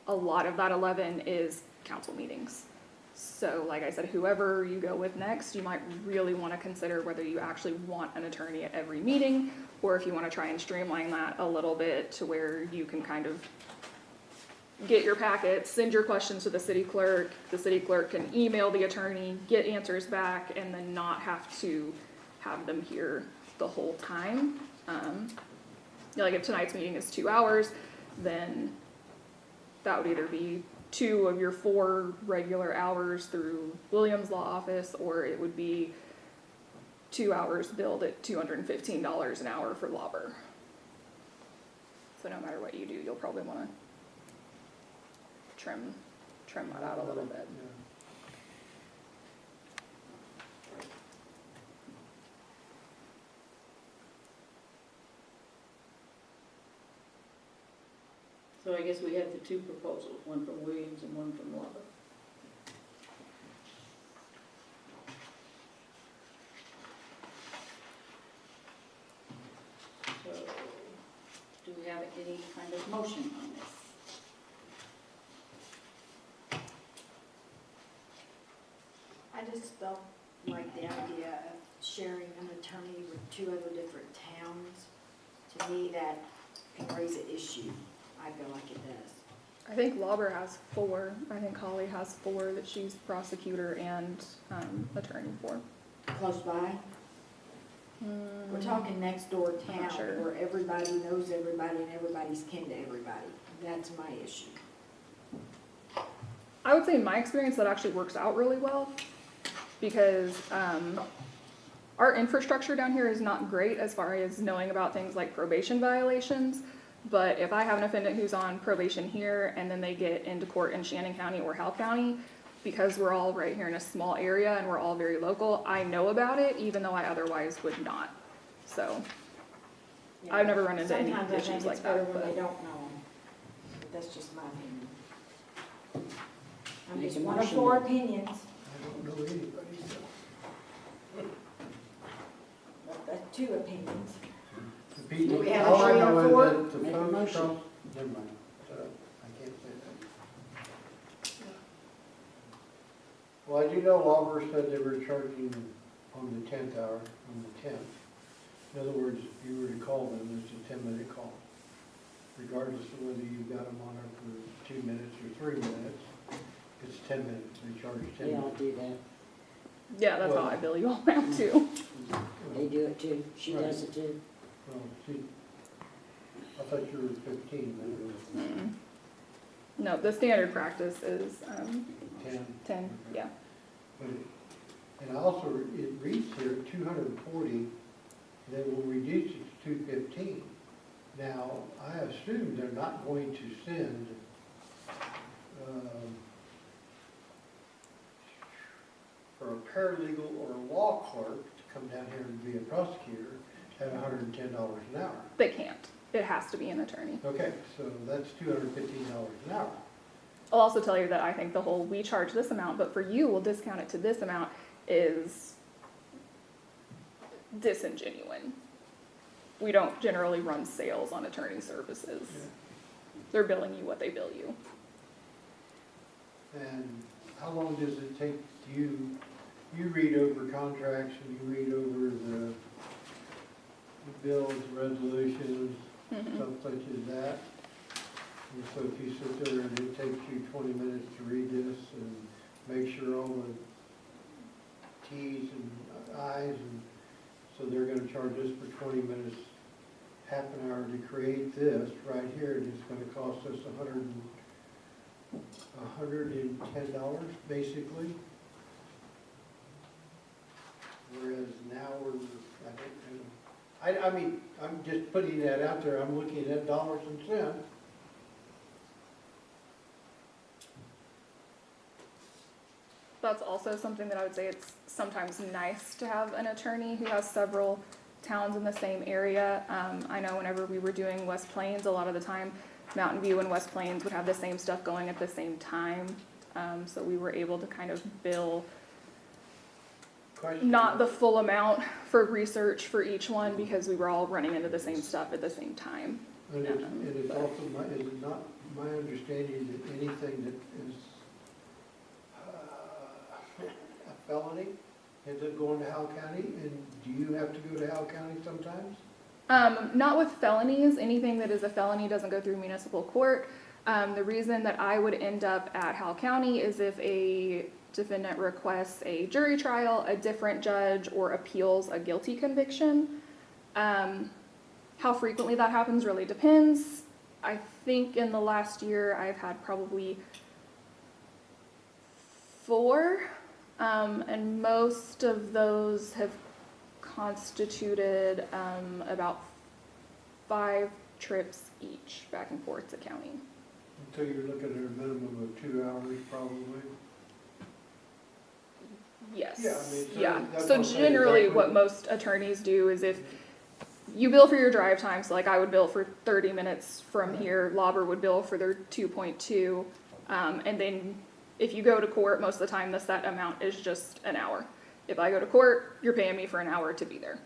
A lot of that 11 is council meetings. So like I said, whoever you go with next, you might really want to consider whether you actually want an attorney at every meeting, or if you want to try and streamline that a little bit to where you can kind of get your packets, send your questions to the city clerk can email the attorney, get answers back, and then not have to have them here the whole time. Like if tonight's meeting is 2 hours, then that would either be 2 of your 4 regular hours through Williams' law office, or it would be 2 hours billed at $215 an hour for Lauber. So no matter what you do, you'll probably want to trim that out a little bit. Yeah. So I guess we have the 2 proposals, one from Williams and one from Lauber. any kind of motion on this? I just don't like the idea of sharing an attorney with two other different towns. To me, that can raise an issue. I feel like it does. I think Lauber has 4. I think Holly has 4 that she's prosecutor and attorney for. Close by, we're talking next door I'm town not sure. where everybody knows everybody and everybody's kin to everybody. That's my issue. I would say in my experience that actually works out really well because our infrastructure down here is not great as far as knowing about things like probation violations. But if I have an offendant who's on probation here and then they get into court in Shannon County or Howell County, because we're all right here in a small area and we're all very local, I know about it even though I otherwise would not. So Yeah, I've never run into any sometimes I issues think like it's better that, when but- they don't know them. But that's just my opinion. I'm Make just a one of motion 4 then. opinions, I don't know anybody, so. but that's 2 opinions. The people, Do we have a all I motion know on is floor? that the Make a folks motion. from, never mind, I can't say that. Well, I do know Lauber said they were charging on the 10th hour, on the 10th. In other words, if you were to call them, it's a 10-minute call. Regardless of whether you've got them on there for 2 minutes or 3 minutes, it's 10 minutes, they charge 10 Yeah, I'll minutes. do that. Yeah, that's how I bill you all now too. They do it too. She Right. does it too. Well, see, I thought you were 15 minutes, No, the standard practice is 10. 10, yeah. But and also, it reads here 240, then we'll reduce it to 215. Now, I assume they're not going to send for a paralegal or a law clerk to come down here and be a prosecutor at $110 an hour. They can't. It has to be an attorney. Okay, so that's $215 an hour. I'll also tell you that I think the whole we charge this amount, but for you we'll discount it to this amount is disingenuous. We don't generally run sales on attorney services. Yeah. They're billing you what they bill you. And how long does it take you read over contracts and you read over the bills, resolutions, Mhm. stuff such as that? And so if you sit there and it takes you 20 minutes to read this and make sure all the T's and I's, and so they're gonna charge us for 20 minutes, half an hour to create this right here, and it's gonna cost us $110 basically. Whereas now I mean, I'm just putting that out there, I'm looking at dollars and cents. That's also something that I would say it's sometimes nice to have an attorney who has several towns in the same area. I know whenever we were doing West Plains, a lot of the time Mountain View and West Plains would have the same stuff going at the same time. So we were able to kind of bill Question. not the full amount for research for each one because we were all running into the same stuff at the same time. And it's also is it not my understanding that anything that is a felony, ends up going to Howell County, and do you have to go to Howell County sometimes? Not with felonies. Anything that is a felony doesn't go through municipal court. The reason that I would end up at Howell County is if a defendant requests a jury trial, a different judge, or appeals a guilty conviction. How frequently that happens really depends. I think in the last year I've had probably 4, and most of those have constituted about 5 trips each back and forth to county. So you're looking at a minimum of 2 hours probably? Yes. Yeah, I mean, so Yeah. that's So what I'm saying, generally exactly. what most attorneys do is if you bill for your drive time, so like I would bill for 30 minutes from here, Lauber would bill for their 2.2, and then if you go to court, most of the time the set amount is just an hour. If I go to court, you're paying me for an hour to be there,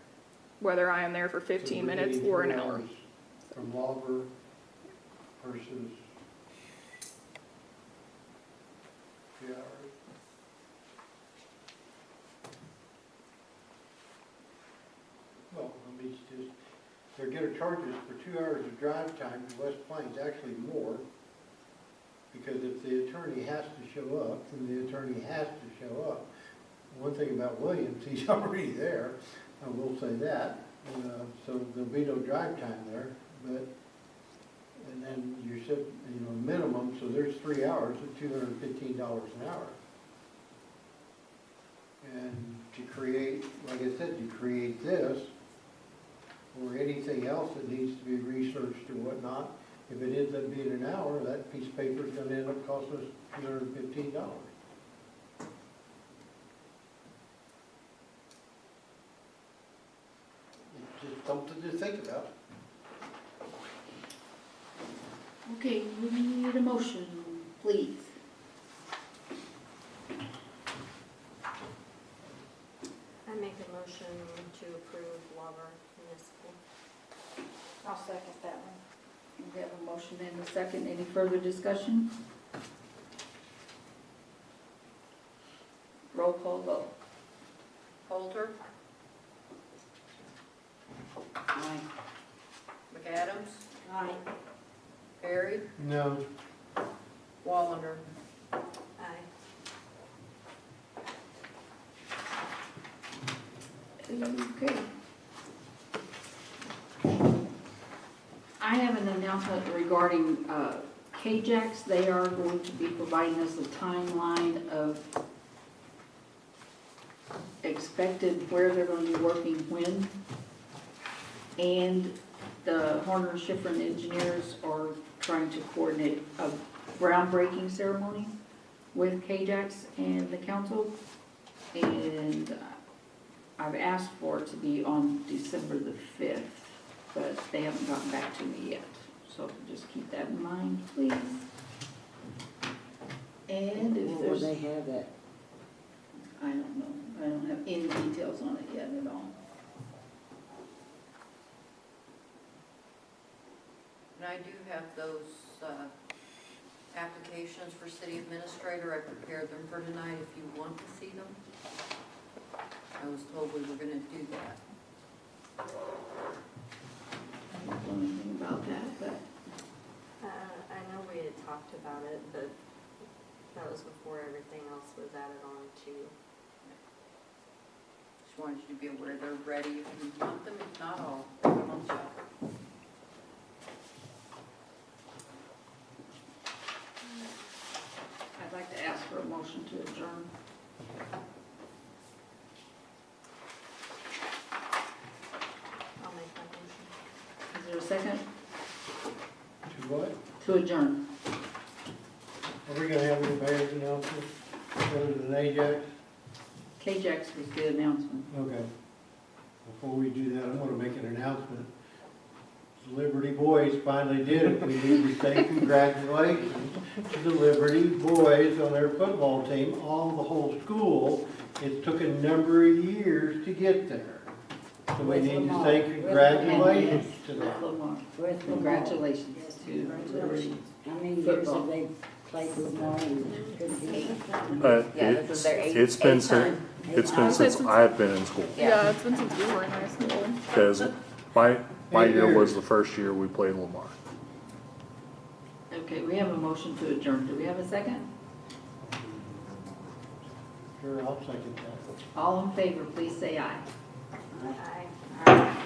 whether I am there for 15 So we're minutes getting or an 2 hour. hours From Lauber gonna charge us for 2 hours of drive time to West Plains, actually more. Because if the attorney has to show up, then the attorney has to show up. One thing about Williams, he's already there, I will say that. So there'll be no drive time there, but, and then you said, minimum, so there's 3 hours at $215 an hour. And to create, like I said, to create this, or anything else that needs to be researched or whatnot, if it ends up being an hour, that piece of paper is gonna end up costing us $215. It's just something to think about. Okay, we need a motion, please. I make a motion to approve Lauber Municipal. I'll second that one. We have a motion and a second. Any further discussion? Roll call vote. Holter, Aye. McAdams, Aye. Perry, No, Wallander. Aye. Okay. I have an announcement regarding K-Jax. They are going to be providing us a timeline of expected where they're going to be working when. And the Horner Schifrin engineers are trying to coordinate a groundbreaking ceremony with K-Jax and the council. And I've asked for it to be on December the 5th, but they haven't gotten back to me yet. So just keep that in mind, please. And if When will there's, they have that? I don't know, I don't have any details on it yet at all. And I do have those applications for city administrator. I prepared them for tonight if you want to see them. I was told we were gonna do that. I don't know anything about that, but I know we had talked about it, but that was before everything else was added on too. Just wanted you to be aware they're ready if you want them, if not, I'll put them on shelf. I'd like to ask for a motion to adjourn. I'll make that motion. Is there a second? to what? To adjourn. Are we gonna have any mayor's announcements other than Ajax? K-Jax was the announcement. Okay. Before we do that, I'm gonna make an announcement. The Liberty Boys finally did it. We need to say congratulations to the Liberty Boys on their football team, all the whole school. It took a number of years to get there. So we With need to Lamar. say With congratulations to With them. Lamar. With Congratulations Yes, to Liberty. How many years Football. have they played with Lamar and couldn't beat? Yeah, this is their it's been since, it's been since I've been in school. Yeah, it's been since we were in high school. Because my year was the first year we played Lamar. Okay, we have a motion to adjourn. Do we have a second? Sure, I'll second that. All in favor, please say aye. Aye. Aye.